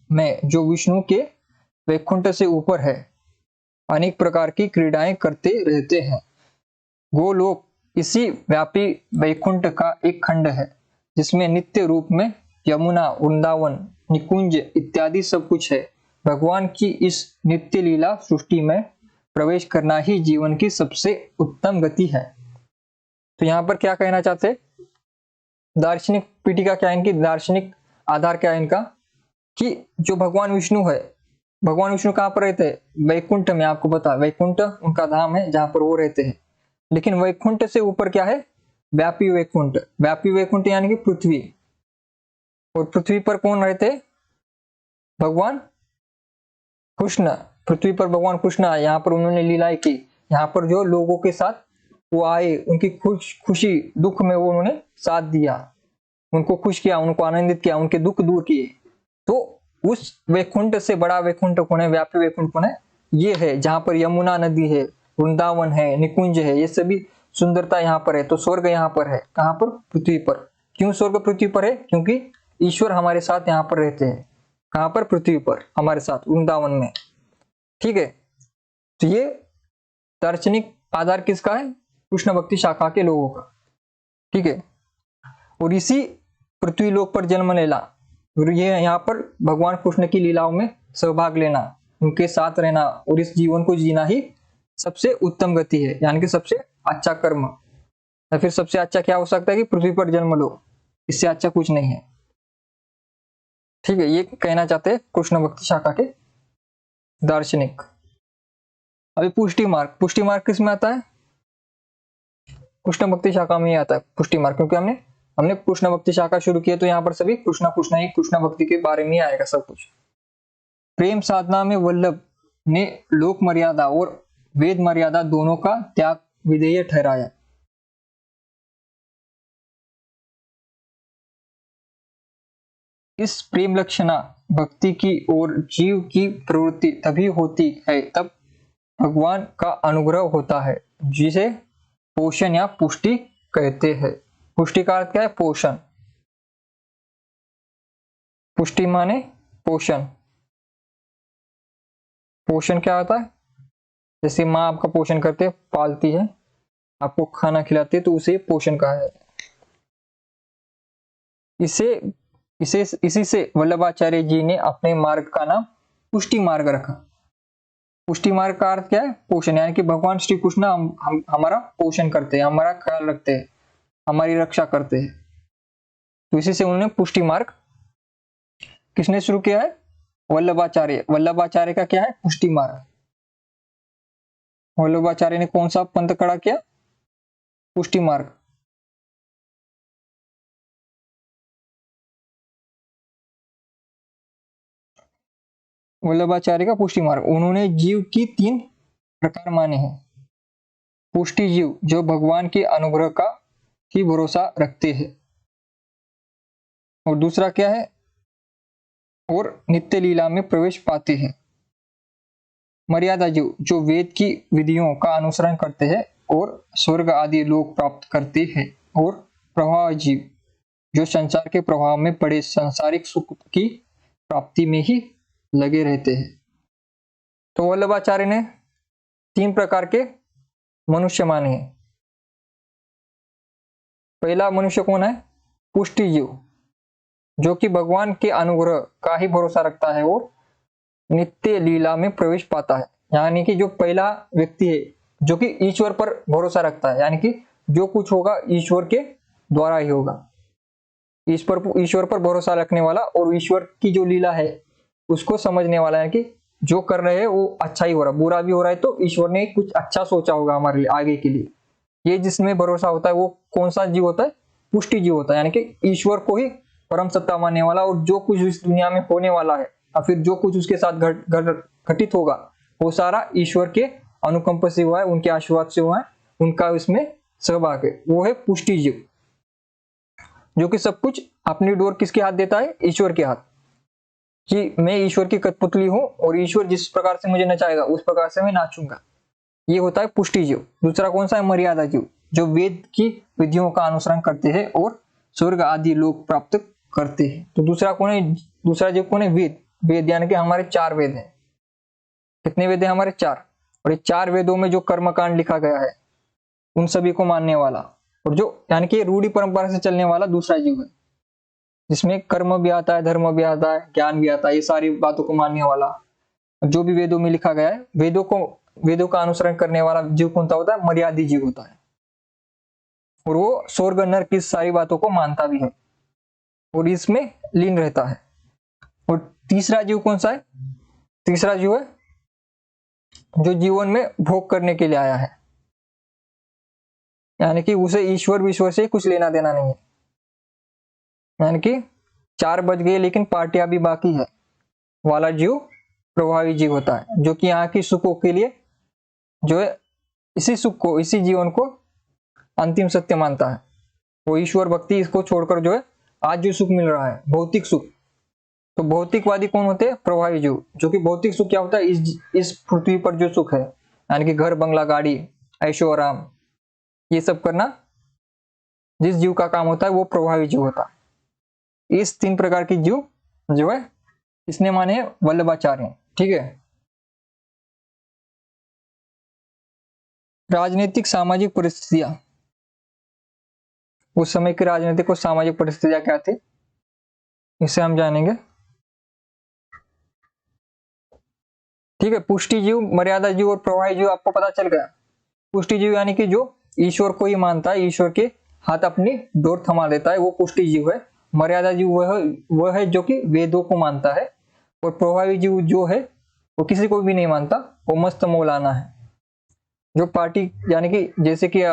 में, जो विष्णु के वैकुंठ से ऊपर है, अनेक प्रकार की क्रीड़ाएं करते रहते हैं। गोलोक इसी व्यापी वैकुंठ का एक खंड है, जिसमें नित्य रूप में यमुना, वृंदावन, निकुंज इत्यादि सब कुछ है। भगवान की इस नित्य लीला सृष्टि में प्रवेश करना ही जीवन की सबसे उत्तम गति है। तो यहाँ पर क्या कहना चाहते, दार्शनिक पीठिका क्या है इनकी, दार्शनिक आधार क्या है इनका, कि जो भगवान विष्णु है, भगवान विष्णु कहाँ पर रहते हैं, वैकुंठ में। आपको पता, वैकुंठ उनका धाम है जहां पर वो रहते हैं। लेकिन वैकुंठ से ऊपर क्या है, व्यापी वैकुंठ। व्यापी वैकुंठ यानी कि पृथ्वी, और पृथ्वी पर कौन रहते, भगवान कृष्ण। पृथ्वी पर भगवान कृष्ण आए, यहाँ पर उन्होंने लीलाएं की। यहाँ पर जो लोगों के साथ वो आए, उनकी खुशी दुख में वो उन्होंने साथ दिया, उनको खुश किया, उनको आनंदित किया, उनके दुख दूर किए। तो उस वैकुंठ से बड़ा वैकुंठ कौन है, व्यापी वैकुंठ कौन है, ये है जहां पर यमुना नदी है, वृंदावन है, निकुंज है, ये सभी सुंदरता यहाँ पर है। तो स्वर्ग यहाँ पर है, कहाँ पर, पृथ्वी पर। क्यों स्वर्ग पृथ्वी पर है, क्योंकि ईश्वर हमारे साथ यहाँ पर रहते हैं। कहाँ पर, पृथ्वी पर हमारे साथ, वृंदावन में। ठीक है, तो ये दार्शनिक आधार किसका है, कृष्ण भक्ति शाखा के लोगों का। ठीक है, और इसी पृथ्वी लोक पर जन्म लेना, ये यहाँ पर भगवान कृष्ण की लीलाओं में सहभाग लेना, उनके साथ रहना और इस जीवन को जीना ही सबसे उत्तम गति है, यानी कि सबसे अच्छा कर्म। या फिर सबसे अच्छा क्या हो सकता है कि पृथ्वी पर जन्म लो, इससे अच्छा कुछ नहीं है। ठीक है, ये कहना चाहते हैं कृष्ण भक्ति शाखा के दार्शनिक। अभी पुष्टि मार्ग, पुष्टि मार्ग किस में आता है, कृष्ण भक्ति शाखा में ही आता है पुष्टि मार्ग, क्योंकि हमने कृष्ण भक्ति शाखा शुरू की है, तो यहाँ पर सभी कृष्ण कृष्ण ही, कृष्ण भक्ति के बारे में ही आएगा सब कुछ। प्रेम साधना में वल्लभ ने लोक मर्यादा और वेद मर्यादा दोनों का त्याग विधेय ठहराया। इस प्रेम लक्षणा भक्ति की और जीव की प्रवृत्ति तभी होती है तब भगवान का अनुग्रह होता है, जिसे पोषण या पुष्टि कहते हैं। पुष्टि का अर्थ क्या है, पोषण। पुष्टि माने पोषण। पोषण क्या होता है, जैसे माँ आपका पोषण करते है, पालती है, आपको खाना खिलाती है, तो उसे पोषण कहा जाता है। इसी से वल्लभाचार्य जी ने अपने मार्ग का नाम पुष्टि मार्ग रखा। पुष्टि मार्ग का अर्थ क्या है, पोषण, यानी कि भगवान श्री कृष्ण हमारा पोषण करते हैं, हमारा ख्याल रखते हैं, हमारी रक्षा करते हैं। तो इसी से उन्होंने पुष्टि मार्ग किसने शुरू किया है, वल्लभाचार्य। वल्लभाचार्य का क्या है, पुष्टि मार्ग। वल्लभाचार्य ने कौन सा पंथ खड़ा किया, पुष्टि मार्ग। वल्लभाचार्य का पुष्टि मार्ग। उन्होंने जीव की 3 प्रकार माने हैं। पुष्टि जीव जो भगवान के अनुग्रह का ही भरोसा रखते हैं, और दूसरा क्या है, और नित्य लीला में प्रवेश पाते हैं। मर्यादा जीव जो वेद की विधियों का अनुसरण करते हैं और स्वर्ग आदि लोक प्राप्त करते हैं। और प्रवाह जीव जो संसार के प्रभाव में पड़े सांसारिक सुख की प्राप्ति में ही लगे रहते हैं। तो वल्लभाचार्य ने 3 प्रकार के मनुष्य माने हैं। पहला मनुष्य कौन है, पुष्टि जीव, जो कि भगवान के अनुग्रह का ही भरोसा रखता है और नित्य लीला में प्रवेश पाता है। यानी कि जो पहला व्यक्ति है जो कि ईश्वर पर भरोसा रखता है, यानी कि जो कुछ होगा ईश्वर के द्वारा ही होगा। ईश्वर पर भरोसा रखने वाला और ईश्वर की जो लीला है उसको समझने वाला है कि जो कर रहे हैं वो अच्छा ही हो रहा है, बुरा भी हो रहा है तो ईश्वर ने कुछ अच्छा सोचा होगा हमारे लिए आगे के लिए। ये जिसमें भरोसा होता है वो कौन सा जीव होता है, पुष्टि जीव होता है, यानी कि ईश्वर को ही परम सत्ता मानने वाला, और जो कुछ इस दुनिया में होने वाला है या फिर जो कुछ उसके साथ घटित होगा वो सारा ईश्वर के अनुकंप से हुआ है, उनके आशीर्वाद से हुआ है, उनका इसमें सहभाग है। वो है पुष्टि जीव, जो कि सब कुछ अपनी डोर किसके हाथ देता है, ईश्वर के हाथ, कि मैं ईश्वर की कठपुतली हूं और ईश्वर जिस प्रकार से मुझे नचाएगा उस प्रकार से मैं नाचूंगा। ये होता है पुष्टि जीव। दूसरा कौन सा है, मर्यादा जीव, जो वेद की विधियों का अनुसरण करते हैं और स्वर्ग आदि लोक प्राप्त करते हैं। तो दूसरा कौन है, दूसरा जीव कौन है, वेद। वेद यानी कि हमारे 4 वेद हैं। कितने वेद हैं हमारे, 4। और ये 4 वेदों में जो कर्मकांड लिखा गया है, उन सभी को मानने वाला, और जो यानी कि रूढ़ी परंपरा से चलने वाला दूसरा जीव है। जिसमें कर्म भी आता है, धर्म भी आता है, ज्ञान भी आता है, ये सारी बातों को मानने वाला जो भी वेदों में लिखा गया है, वेदों का अनुसरण करने वाला जीव कौन सा होता है? मर्यादित जीव होता है। और वो स्वर्ग नरक की सारी बातों को मानता भी है और इसमें लीन रहता है। और तीसरा जीव कौन सा है? तीसरा जीव है जो जीवन में भोग करने के लिए आया है, यानी कि उसे ईश्वर विश्वर से कुछ लेना देना नहीं है। यानी कि 4 बज गए लेकिन पार्टी अभी बाकी है वाला जीव प्रभावी जीव होता है, जो कि यहाँ की सुखों के लिए जो है इसी सुख को, इसी जीवन को अंतिम सत्य मानता है। वो ईश्वर भक्ति इसको छोड़कर जो है आज जो सुख मिल रहा है भौतिक सुख, तो भौतिकवादी कौन होते हैं? प्रभावी जीव, जो कि भौतिक सुख क्या होता है? इस पृथ्वी पर जो सुख है, यानी कि घर बंगला गाड़ी ऐशो आराम ये सब करना जिस जीव का काम होता है वो प्रभावी जीव होता है। इस 3 प्रकार की जीव जो है इसने माने वल्लभाचार्य। ठीक है। राजनीतिक सामाजिक परिस्थितियां, उस समय की राजनीतिक और सामाजिक परिस्थितियां क्या थी इसे हम जानेंगे। ठीक है। पुष्टि जीव, मर्यादा जीव और प्रवाही जीव आपको पता चल गया। पुष्टि जीव यानी कि जो ईश्वर को ही मानता है, ईश्वर के हाथ अपनी डोर थमा देता है, वो पुष्टि जीव है। मर्यादा जीव वह है जो कि वेदों को मानता है। और प्रभावी जीव जो है वो किसी को भी नहीं मानता, वो मस्त मौलाना है। जो पार्टी, यानी कि जैसे कि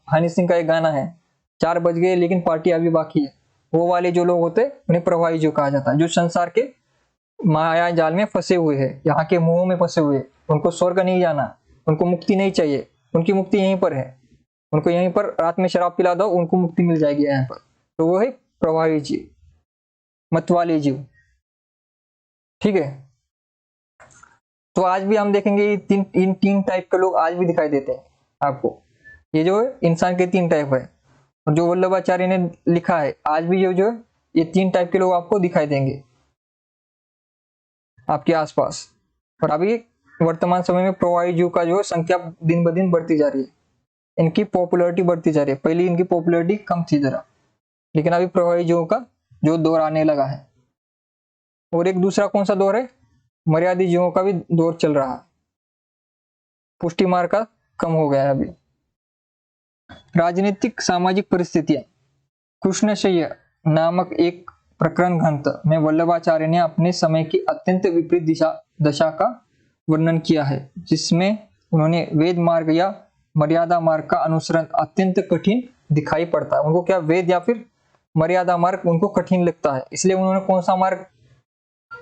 हनी सिंह का एक गाना है 4 बज गए लेकिन पार्टी अभी बाकी है, वो वाले जो लोग होते हैं उन्हें प्रभावी जीव कहा जाता है। जो संसार के माया जाल में फंसे हुए हैं, यहाँ के मुंह में फंसे हुए, उनको स्वर्ग नहीं जाना, उनको मुक्ति नहीं चाहिए, उनकी मुक्ति यहीं पर है। उनको यहीं पर रात में शराब पिला दो, उनको मुक्ति मिल जाएगी यहाँ पर। तो वो है प्रभावी जीव, मतवाले जीव। ठीक है। तो आज भी हम देखेंगे इन 3 टाइप के लोग आज भी दिखाई देते हैं आपको। ये जो है इंसान के 3 टाइप है, और जो वल्लभाचार्य ने लिखा है आज भी जो है ये 3 टाइप के लोग आपको दिखाई देंगे आपके आसपास। और अभी वर्तमान समय में प्रभावी जीव का जो है संख्या दिन ब दिन बढ़ती जा रही है, इनकी पॉपुलैरिटी बढ़ती जा रही है। पहले इनकी पॉपुलैरिटी कम थी जरा, लेकिन अभी प्रभावी जीवों का जो दौर आने लगा है। और एक दूसरा कौन सा दौर है? मर्यादित जीवों का भी दौर चल रहा है। पुष्टि मार्ग का कम हो गया है अभी। राजनीतिक सामाजिक परिस्थितियां, कृष्णशय्य नामक एक प्रकरण ग्रंथ में वल्लभाचार्य ने अपने समय की अत्यंत विपरीत दशा का वर्णन किया है, जिसमें उन्होंने वेद मार्ग या मर्यादा मार्ग का अनुसरण अत्यंत कठिन दिखाई पड़ता है। उनको क्या वेद या फिर मर्यादा मार्ग उनको कठिन लगता है, इसलिए उन्होंने कौन सा मार्ग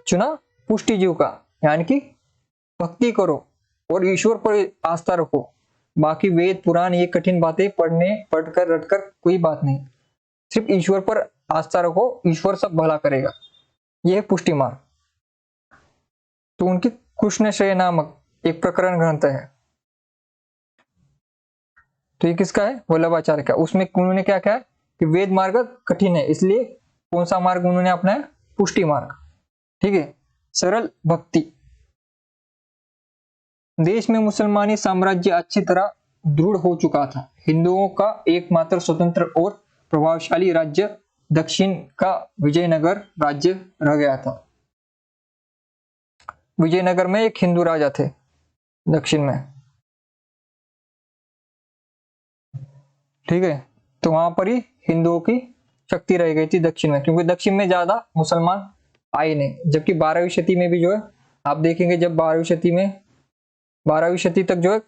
चुना? पुष्टि जीव का, यानी कि भक्ति करो और ईश्वर पर आस्था रखो। बाकी वेद पुराण ये कठिन बातें पढ़कर रटकर कोई बात नहीं, सिर्फ ईश्वर पर आस्था रखो, ईश्वर सब भला करेगा। यह है पुष्टि मार्ग। तो उनकी कृष्णशय नामक एक प्रकरण ग्रंथ है, तो ये किसका है? वल्लभाचार्य का। उसमें उन्होंने क्या कहा कि वेद मार्ग कठिन है, इसलिए कौन सा मार्ग उन्होंने अपनाया? पुष्टि मार्ग। ठीक है। सरल भक्ति। देश में मुसलमानी साम्राज्य अच्छी तरह दृढ़ हो चुका था। हिंदुओं का एकमात्र स्वतंत्र और प्रभावशाली राज्य दक्षिण का विजयनगर राज्य रह गया था। विजयनगर में एक हिंदू राजा थे दक्षिण में। ठीक है। तो वहां पर ही हिंदुओं की शक्ति रह गई थी दक्षिण में, क्योंकि दक्षिण में ज्यादा मुसलमान आए नहीं। जबकि 12वीं शती में भी जो है आप देखेंगे, जब 12वीं शती तक जो है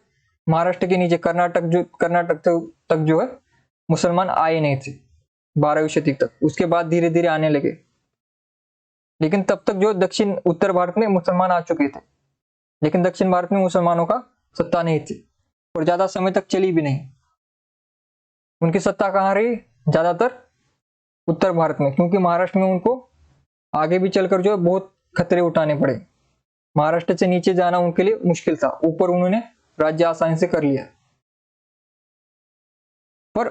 महाराष्ट्र के नीचे कर्नाटक तक जो है मुसलमान आए नहीं थे 12वीं शती तक। उसके बाद धीरे धीरे आने लगे, लेकिन तब तक जो दक्षिण उत्तर भारत में मुसलमान आ चुके थे, लेकिन दक्षिण भारत में मुसलमानों का सत्ता नहीं थी और ज्यादा समय तक चली भी नहीं। उनकी सत्ता कहाँ रही? ज्यादातर उत्तर भारत में, क्योंकि महाराष्ट्र में उनको आगे भी चलकर जो है बहुत खतरे उठाने पड़े। महाराष्ट्र से नीचे जाना उनके लिए मुश्किल था, ऊपर उन्होंने राज्य आसानी से कर लिया। पर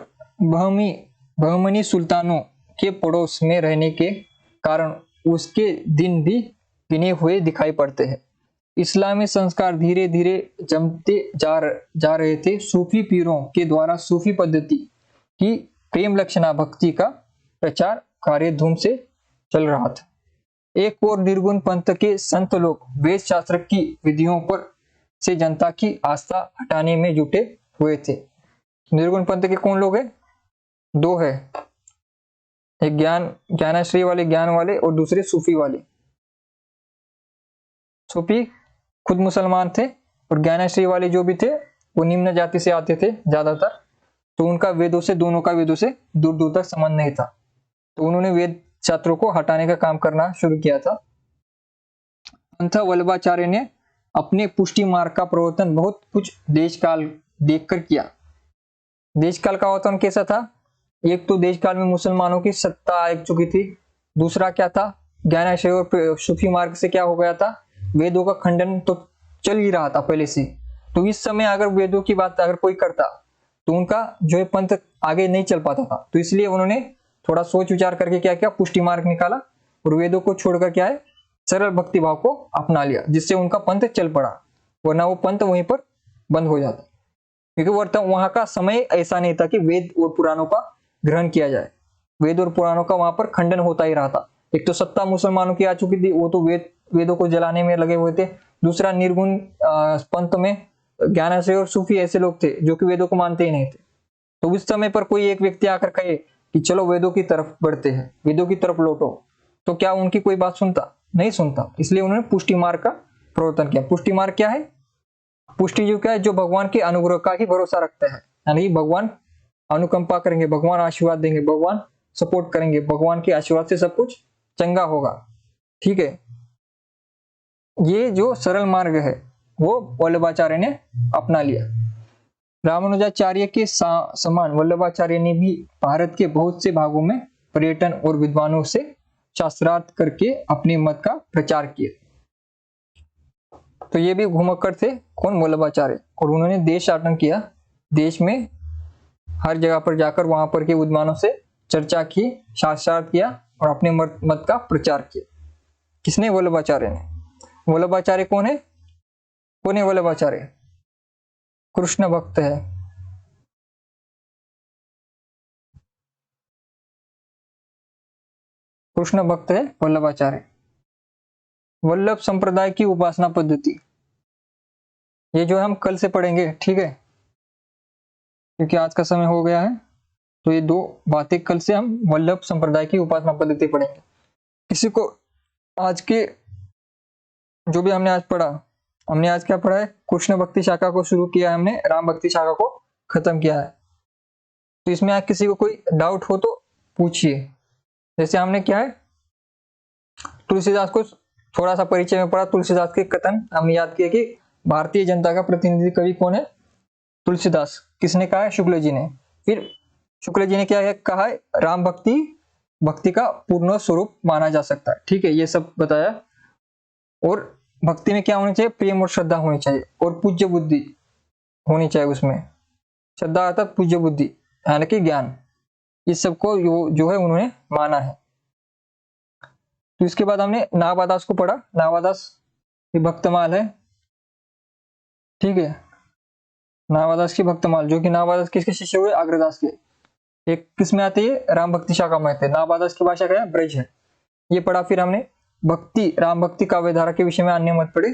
बहमनी सुल्तानों के पड़ोस में रहने के कारण उसके दिन भी गिने हुए दिखाई पड़ते हैं। इस्लामी संस्कार धीरे धीरे जमते जा रहे थे। सूफी पीरों के द्वारा सूफी पद्धति की प्रेम लक्षणा भक्ति का प्रचार कार्य धूम से चल रहा था। एक और निर्गुण पंथ के संत लोग वेद शास्त्र की विधियों पर से जनता की आस्था हटाने में जुटे हुए थे। निर्गुण पंथ के कौन लोग हैं? दो है, एक ज्ञानाश्रय वाले, ज्ञान वाले, और दूसरे सूफी वाले। सूफी खुद मुसलमान थे और ज्ञानाश्रय वाले जो भी थे वो निम्न जाति से आते थे ज्यादातर, तो उनका वेदों से, दोनों का वेदों से दूर दूर तक संबंध नहीं था, तो उन्होंने वेद छात्रों को हटाने का काम करना शुरू किया था। पंथ वल्लभाचार्य ने अपने पुष्टि मार्ग का प्रवर्तन बहुत कुछ देश काल देखकर किया। देश काल का अवतरण कैसा था? एक तो देश काल में मुसलमानों की सत्ता आ चुकी थी, दूसरा क्या था, ज्ञानाश्रय और सूफी मार्ग से क्या हो गया था, वेदों का खंडन तो चल ही रहा था पहले से। तो इस समय अगर वेदों की बात अगर कोई करता तो उनका जो है पंथ आगे नहीं चल पाता था, तो इसलिए उन्होंने थोड़ा सोच विचार करके क्या किया, पुष्टि मार्ग निकाला और वेदों को छोड़कर क्या है, सरल भक्ति भाव को अपना लिया, जिससे उनका पंथ चल पड़ा, वरना वो पंथ वहीं पर बंद हो जाता, क्योंकि वर्तमान वहां का समय ऐसा नहीं था कि वेद और पुराणों का ग्रहण किया जाए। वेद और पुराणों का वहां पर खंडन होता ही रहा था। एक तो सत्ता मुसलमानों की आ चुकी थी, वो तो वेदों को जलाने में लगे हुए थे। दूसरा निर्गुण पंथ में ज्ञानाश्रय और सूफी ऐसे लोग थे जो कि वेदों को मानते ही नहीं थे। तो उस समय पर कोई एक व्यक्ति आकर कहे कि चलो वेदों की तरफ बढ़ते हैं, वेदों की तरफ लौटो, तो क्या उनकी कोई बात सुनता? नहीं सुनता। इसलिए उन्होंने पुष्टि मार्ग का प्रवर्तन किया। पुष्टि मार्ग क्या है? पुष्टि जो क्या है, जो भगवान के अनुग्रह का ही भरोसा रखता है, यानी भगवान अनुकंपा करेंगे, भगवान आशीर्वाद देंगे, भगवान सपोर्ट करेंगे, भगवान के आशीर्वाद से सब कुछ चंगा होगा। ठीक है, ये जो सरल मार्ग है वो वल्लभाचार्य ने अपना लिया। रामानुजाचार्य के समान वल्लभाचार्य ने भी भारत के बहुत से भागों में पर्यटन और विद्वानों से शास्त्रार्थ करके अपने मत का प्रचार किया। तो ये भी घुमक्कड़ थे, कौन? वल्लभाचार्य। और उन्होंने देशाटन किया, देश में हर जगह पर जाकर वहां पर के विद्वानों से चर्चा की, शास्त्रार्थ किया और अपने मत का प्रचार किया। किसने? वल्लभाचार्य ने। वल्लभाचार्य कौन है? कौन है वल्लभाचार्य? कृष्ण भक्त है। कृष्ण भक्त है वल्लभाचार्य। वल्लभ संप्रदाय की उपासना पद्धति, ये जो हम कल से पढ़ेंगे, ठीक है, क्योंकि आज का समय हो गया है, तो ये दो बातें कल से हम वल्लभ संप्रदाय की उपासना पद्धति पढ़ेंगे। किसी को आज के जो भी हमने आज पढ़ा, हमने आज क्या पढ़ा है? कृष्ण भक्ति शाखा को शुरू किया है हमने, राम भक्ति शाखा को खत्म किया है। तो इसमें आज किसी को कोई डाउट हो तो पूछिए। जैसे हमने क्या है, तुलसीदास को थोड़ा सा परिचय में पढ़ा, तुलसीदास के कथन हमने याद किया कि भारतीय जनता का प्रतिनिधि कवि कौन है? तुलसीदास। किसने कहा है? शुक्ल जी ने। फिर शुक्ल जी ने क्या है कहा है? राम भक्ति का पूर्ण स्वरूप माना जा सकता है। ठीक है, ये सब बताया। और भक्ति में क्या होनी चाहिए? प्रेम और श्रद्धा होनी चाहिए और पूज्य बुद्धि होनी चाहिए उसमें। श्रद्धा अर्थात पूज्य बुद्धि यानी कि ज्ञान, इस सबको जो है उन्होंने माना है। तो इसके बाद हमने नावादास को पढ़ा। नावादास भक्तमाल है, ठीक है, नावादास की भक्तमाल, जो कि नावादास किसके शिष्य हुए? अग्रदास के। एक किस में आती है? राम भक्ति शाखा में आते हैं। नावादास की भाषा क्या है? ब्रज है। ये पढ़ा। फिर हमने भक्ति, राम भक्ति काव्यधारा के विषय में अन्य मत पढ़े,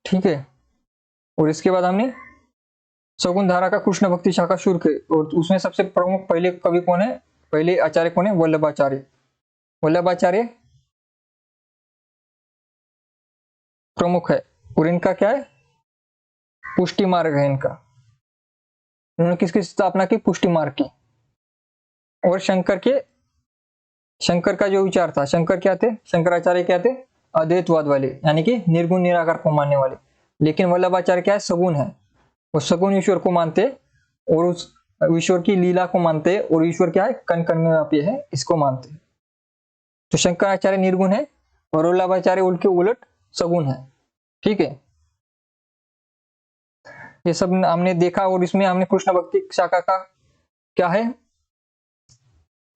ठीक है। और इसके बाद हमने सगुन धारा का कृष्ण भक्ति शाखा शुरू की, और उसमें सबसे प्रमुख पहले कवि कौन है? पहले आचार्य कौन है? वल्लभाचार्य। वल्लभाचार्य प्रमुख है और इनका क्या है? पुष्टि मार्ग है इनका। उन्होंने किसकी स्थापना की? पुष्टि मार्ग की। और शंकर का जो विचार था, शंकर क्या थे? शंकराचार्य क्या थे? अद्वैतवाद वाले, यानी कि निर्गुण निराकार को मानने वाले। लेकिन वल्लभाचार्य क्या है? सगुण है, वो सगुण ईश्वर को मानते और उस ईश्वर की लीला को मानते, और ईश्वर क्या है? कण कण में व्यापी है, इसको मानते। तो शंकराचार्य निर्गुण है और वल्लभाचार्य उनके उलट सगुण है। ठीक है, ये सब हमने देखा। और इसमें हमने कृष्ण भक्ति शाखा का क्या है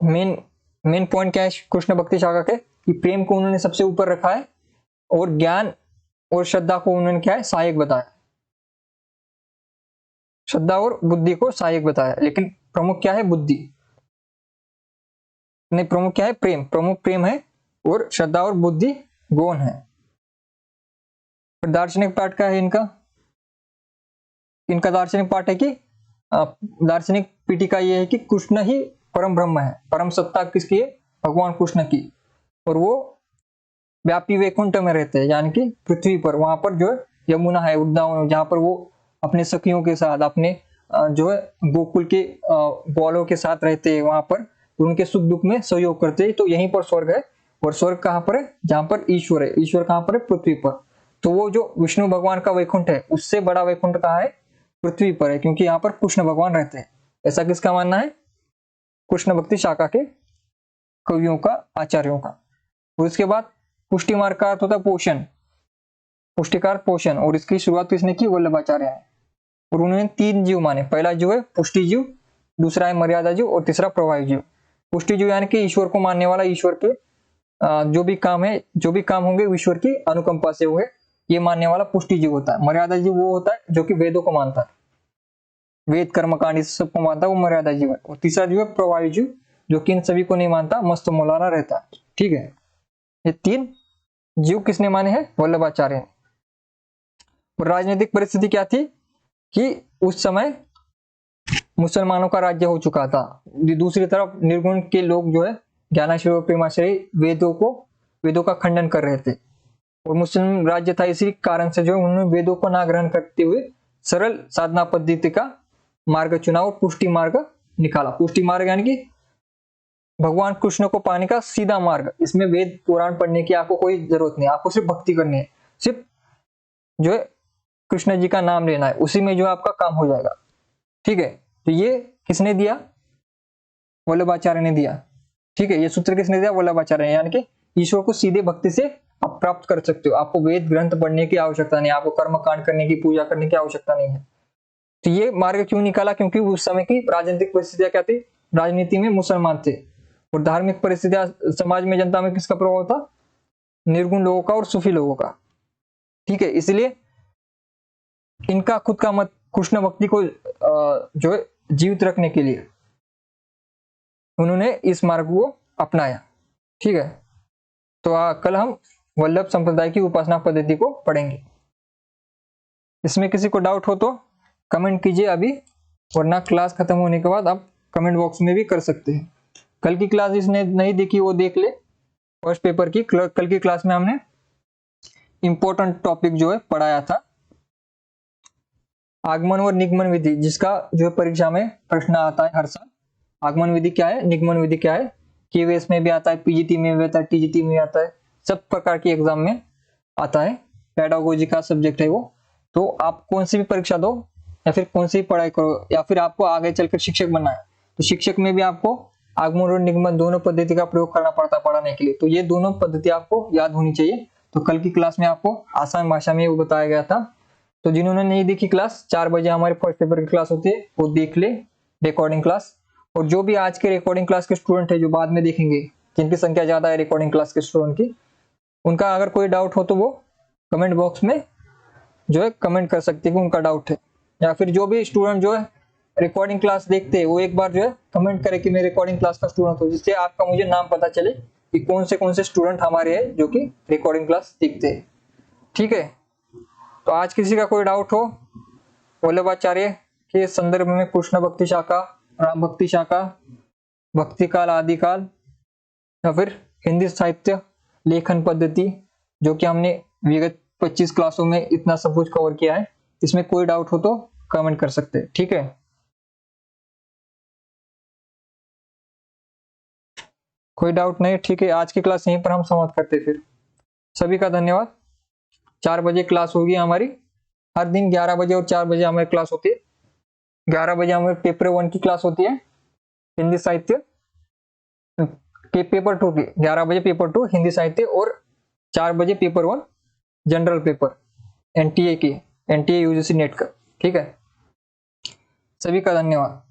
मेन पॉइंट क्या है कृष्ण भक्ति शाखा के, कि प्रेम को उन्होंने सबसे ऊपर रखा है और ज्ञान और श्रद्धा को उन्होंने क्या है? सहायक बताया। श्रद्धा और बुद्धि को सहायक बताया, लेकिन प्रमुख क्या है? बुद्धि। नहीं, प्रमुख क्या है? प्रेम, प्रमुख प्रेम है, और श्रद्धा और बुद्धि गौण है। दार्शनिक पाठ क्या है इनका? इनका दार्शनिक पाठ है कि दार्शनिक पीठिका ये है कि कृष्ण ही परम ब्रह्म है, परम सत्ता किसकी है? भगवान कृष्ण की, और वो व्यापी वैकुंठ में रहते हैं, यानी कि पृथ्वी पर, वहां पर जो है यमुना है, वृंदावन, जहाँ पर वो अपने सखियों के साथ, अपने जो है गोकुल के ग्वालों के साथ रहते हैं, वहां पर उनके सुख दुख में सहयोग करते हैं। तो यहीं पर स्वर्ग है, और स्वर्ग कहाँ पर है? जहाँ पर ईश्वर है। ईश्वर कहाँ पर है? पृथ्वी पर। तो वो जो विष्णु भगवान का वैकुंठ है, उससे बड़ा वैकुंठ कहाँ है? पृथ्वी पर है, क्योंकि यहाँ पर कृष्ण भगवान रहते हैं। ऐसा किसका मानना है? कृष्ण भक्ति शाखा के कवियों का, आचार्यों का। और इसके बाद पुष्टि मार्ग का अर्थ होता है पोषण, पुष्टिकार पोषण, और इसकी शुरुआत किसने की? वल्लभाचार्य ने। और उन्होंने 3 जीव माने। पहला जीव है पुष्टि जीव, दूसरा है मर्यादा जीव, और तीसरा प्रवाही जीव। पुष्टि जीव यानी कि ईश्वर को मानने वाला, ईश्वर के जो भी काम है, जो भी काम होंगे ईश्वर की अनुकंपा से हुए, ये मानने वाला पुष्टि जीव होता है। मर्यादा जीव वो होता है जो कि वेदों को मानता है, वेद कर्मकांड इस सबको मानता है, वो मर्यादा जीव है। और तीसरा जीव है प्रवाही जीव, जो कि इन सभी को नहीं मानता, मस्त मौलाना रहता है। ठीक है, ये 3 जीव किसने माने हैं? वल्लभाचार्य ने। और राजनीतिक परिस्थिति क्या थी कि उस समय मुसलमानों का राज्य हो चुका था, दूसरी तरफ निर्गुण के लोग जो है ज्ञानाश्रय और प्रेमाश्रय वेदों का खंडन कर रहे थे, और मुस्लिम राज्य था, इसी कारण से जो उन्होंने वेदों को ना ग्रहण करते हुए सरल साधना पद्धति का मार्ग चुना और पुष्टि मार्ग निकाला। पुष्टि मार्ग यानी कि भगवान कृष्ण को पाने का सीधा मार्ग। इसमें वेद पुराण पढ़ने की आपको कोई जरूरत नहीं, आपको सिर्फ भक्ति करनी है, सिर्फ जो है कृष्ण जी का नाम लेना है, उसी में जो आपका काम हो जाएगा। ठीक है, तो ये किसने दिया? वल्लभाचार्य ने दिया। ठीक है, ये सूत्र किसने दिया? वल्लभाचार्य ने। यानी कि ईश्वर को सीधे भक्ति से आप प्राप्त कर सकते हो, आपको वेद ग्रंथ पढ़ने की आवश्यकता नहीं, आपको कर्म कांड करने की, पूजा करने की आवश्यकता नहीं है। तो ये मार्ग क्यों निकाला? क्योंकि उस समय की राजनीतिक परिस्थितियां क्या थी? राजनीति में मुसलमान थे, और धार्मिक परिस्थितियां, समाज में, जनता में किसका प्रभाव था? निर्गुण लोगों का और सूफी लोगों का। ठीक है, इसलिए इनका खुद का मत कृष्ण भक्ति को जो है जीवित रखने के लिए उन्होंने इस मार्ग को अपनाया। ठीक है, तो कल हम वल्लभ संप्रदाय की उपासना पद्धति को पढ़ेंगे। इसमें किसी को डाउट हो तो कमेंट कीजिए अभी, वरना क्लास खत्म होने के बाद आप कमेंट बॉक्स में भी कर सकते हैं। कल की क्लास जिसने नहीं देखी वो देख ले, फर्स्ट पेपर की। कल की क्लास में हमने इंपॉर्टेंट टॉपिक जो है पढ़ाया था, आगमन और निगमन विधि, जिसका जो है परीक्षा में प्रश्न आता है हर साल। आगमन विधि क्या है, निगमन विधि क्या है, केवीएस में भी आता है, पीजीटी में भी आता है, टीजीटी में भी आता है, सब प्रकार की एग्जाम में आता है। पेडागोजी का सब्जेक्ट है वो। तो आप कौन सी भी परीक्षा दो, या फिर कौन सी पढ़ाई करो, या फिर आपको आगे चलकर शिक्षक बनना है, तो शिक्षक में भी आपको आगमन और निगमन दोनों पद्धति का प्रयोग करना पड़ता है पढ़ाने के लिए। तो ये दोनों पद्धति आपको याद होनी चाहिए। तो कल की क्लास में आपको आसान भाषा में वो बताया गया था। तो जिन्होंने नहीं देखी क्लास, 4 बजे हमारे फर्स्ट पेपर की क्लास होती है, वो देख ले रिकॉर्डिंग क्लास। और जो भी आज के रिकॉर्डिंग क्लास के स्टूडेंट है, जो बाद में देखेंगे, जिनकी संख्या ज्यादा है रिकॉर्डिंग क्लास के स्टूडेंट की, उनका अगर कोई डाउट हो तो वो कमेंट बॉक्स में जो है कमेंट कर सकते हैं कि उनका डाउट है। या फिर जो भी स्टूडेंट जो है रिकॉर्डिंग क्लास देखते हैं, वो एक बार जो है कमेंट करे कि मैं रिकॉर्डिंग क्लास का स्टूडेंट हूँ, जिससे आपका मुझे नाम पता चले कि कौन से स्टूडेंट हमारे हैं जो कि रिकॉर्डिंग क्लास देखते हैं। ठीक है, तो आज किसी का कोई डाउट हो वल्लभाचार्य के संदर्भ में, कृष्ण भक्ति शाखा, राम भक्ति शाखा, भक्ति काल, आदि काल, या फिर हिंदी साहित्य लेखन पद्धति, जो कि हमने विगत 25 क्लासों में इतना सब कुछ कवर किया है, इसमें कोई डाउट हो तो कमेंट कर सकते हैं। ठीक है, कोई डाउट नहीं? ठीक है, आज की क्लास यहीं पर हम समाप्त करते हैं। फिर सभी का धन्यवाद। 4 बजे क्लास होगी हमारी, हर दिन 11 बजे और 4 बजे हमारी क्लास होती है। 11 बजे हमारे पेपर 1 की क्लास होती है हिंदी साहित्य, पेपर 2 की 11 बजे पेपर 2 हिंदी साहित्य, और 4 बजे पेपर 1 जनरल पेपर एनटीए की, एनटीए यूजीसी नेट का। ठीक है, सभी का धन्यवाद।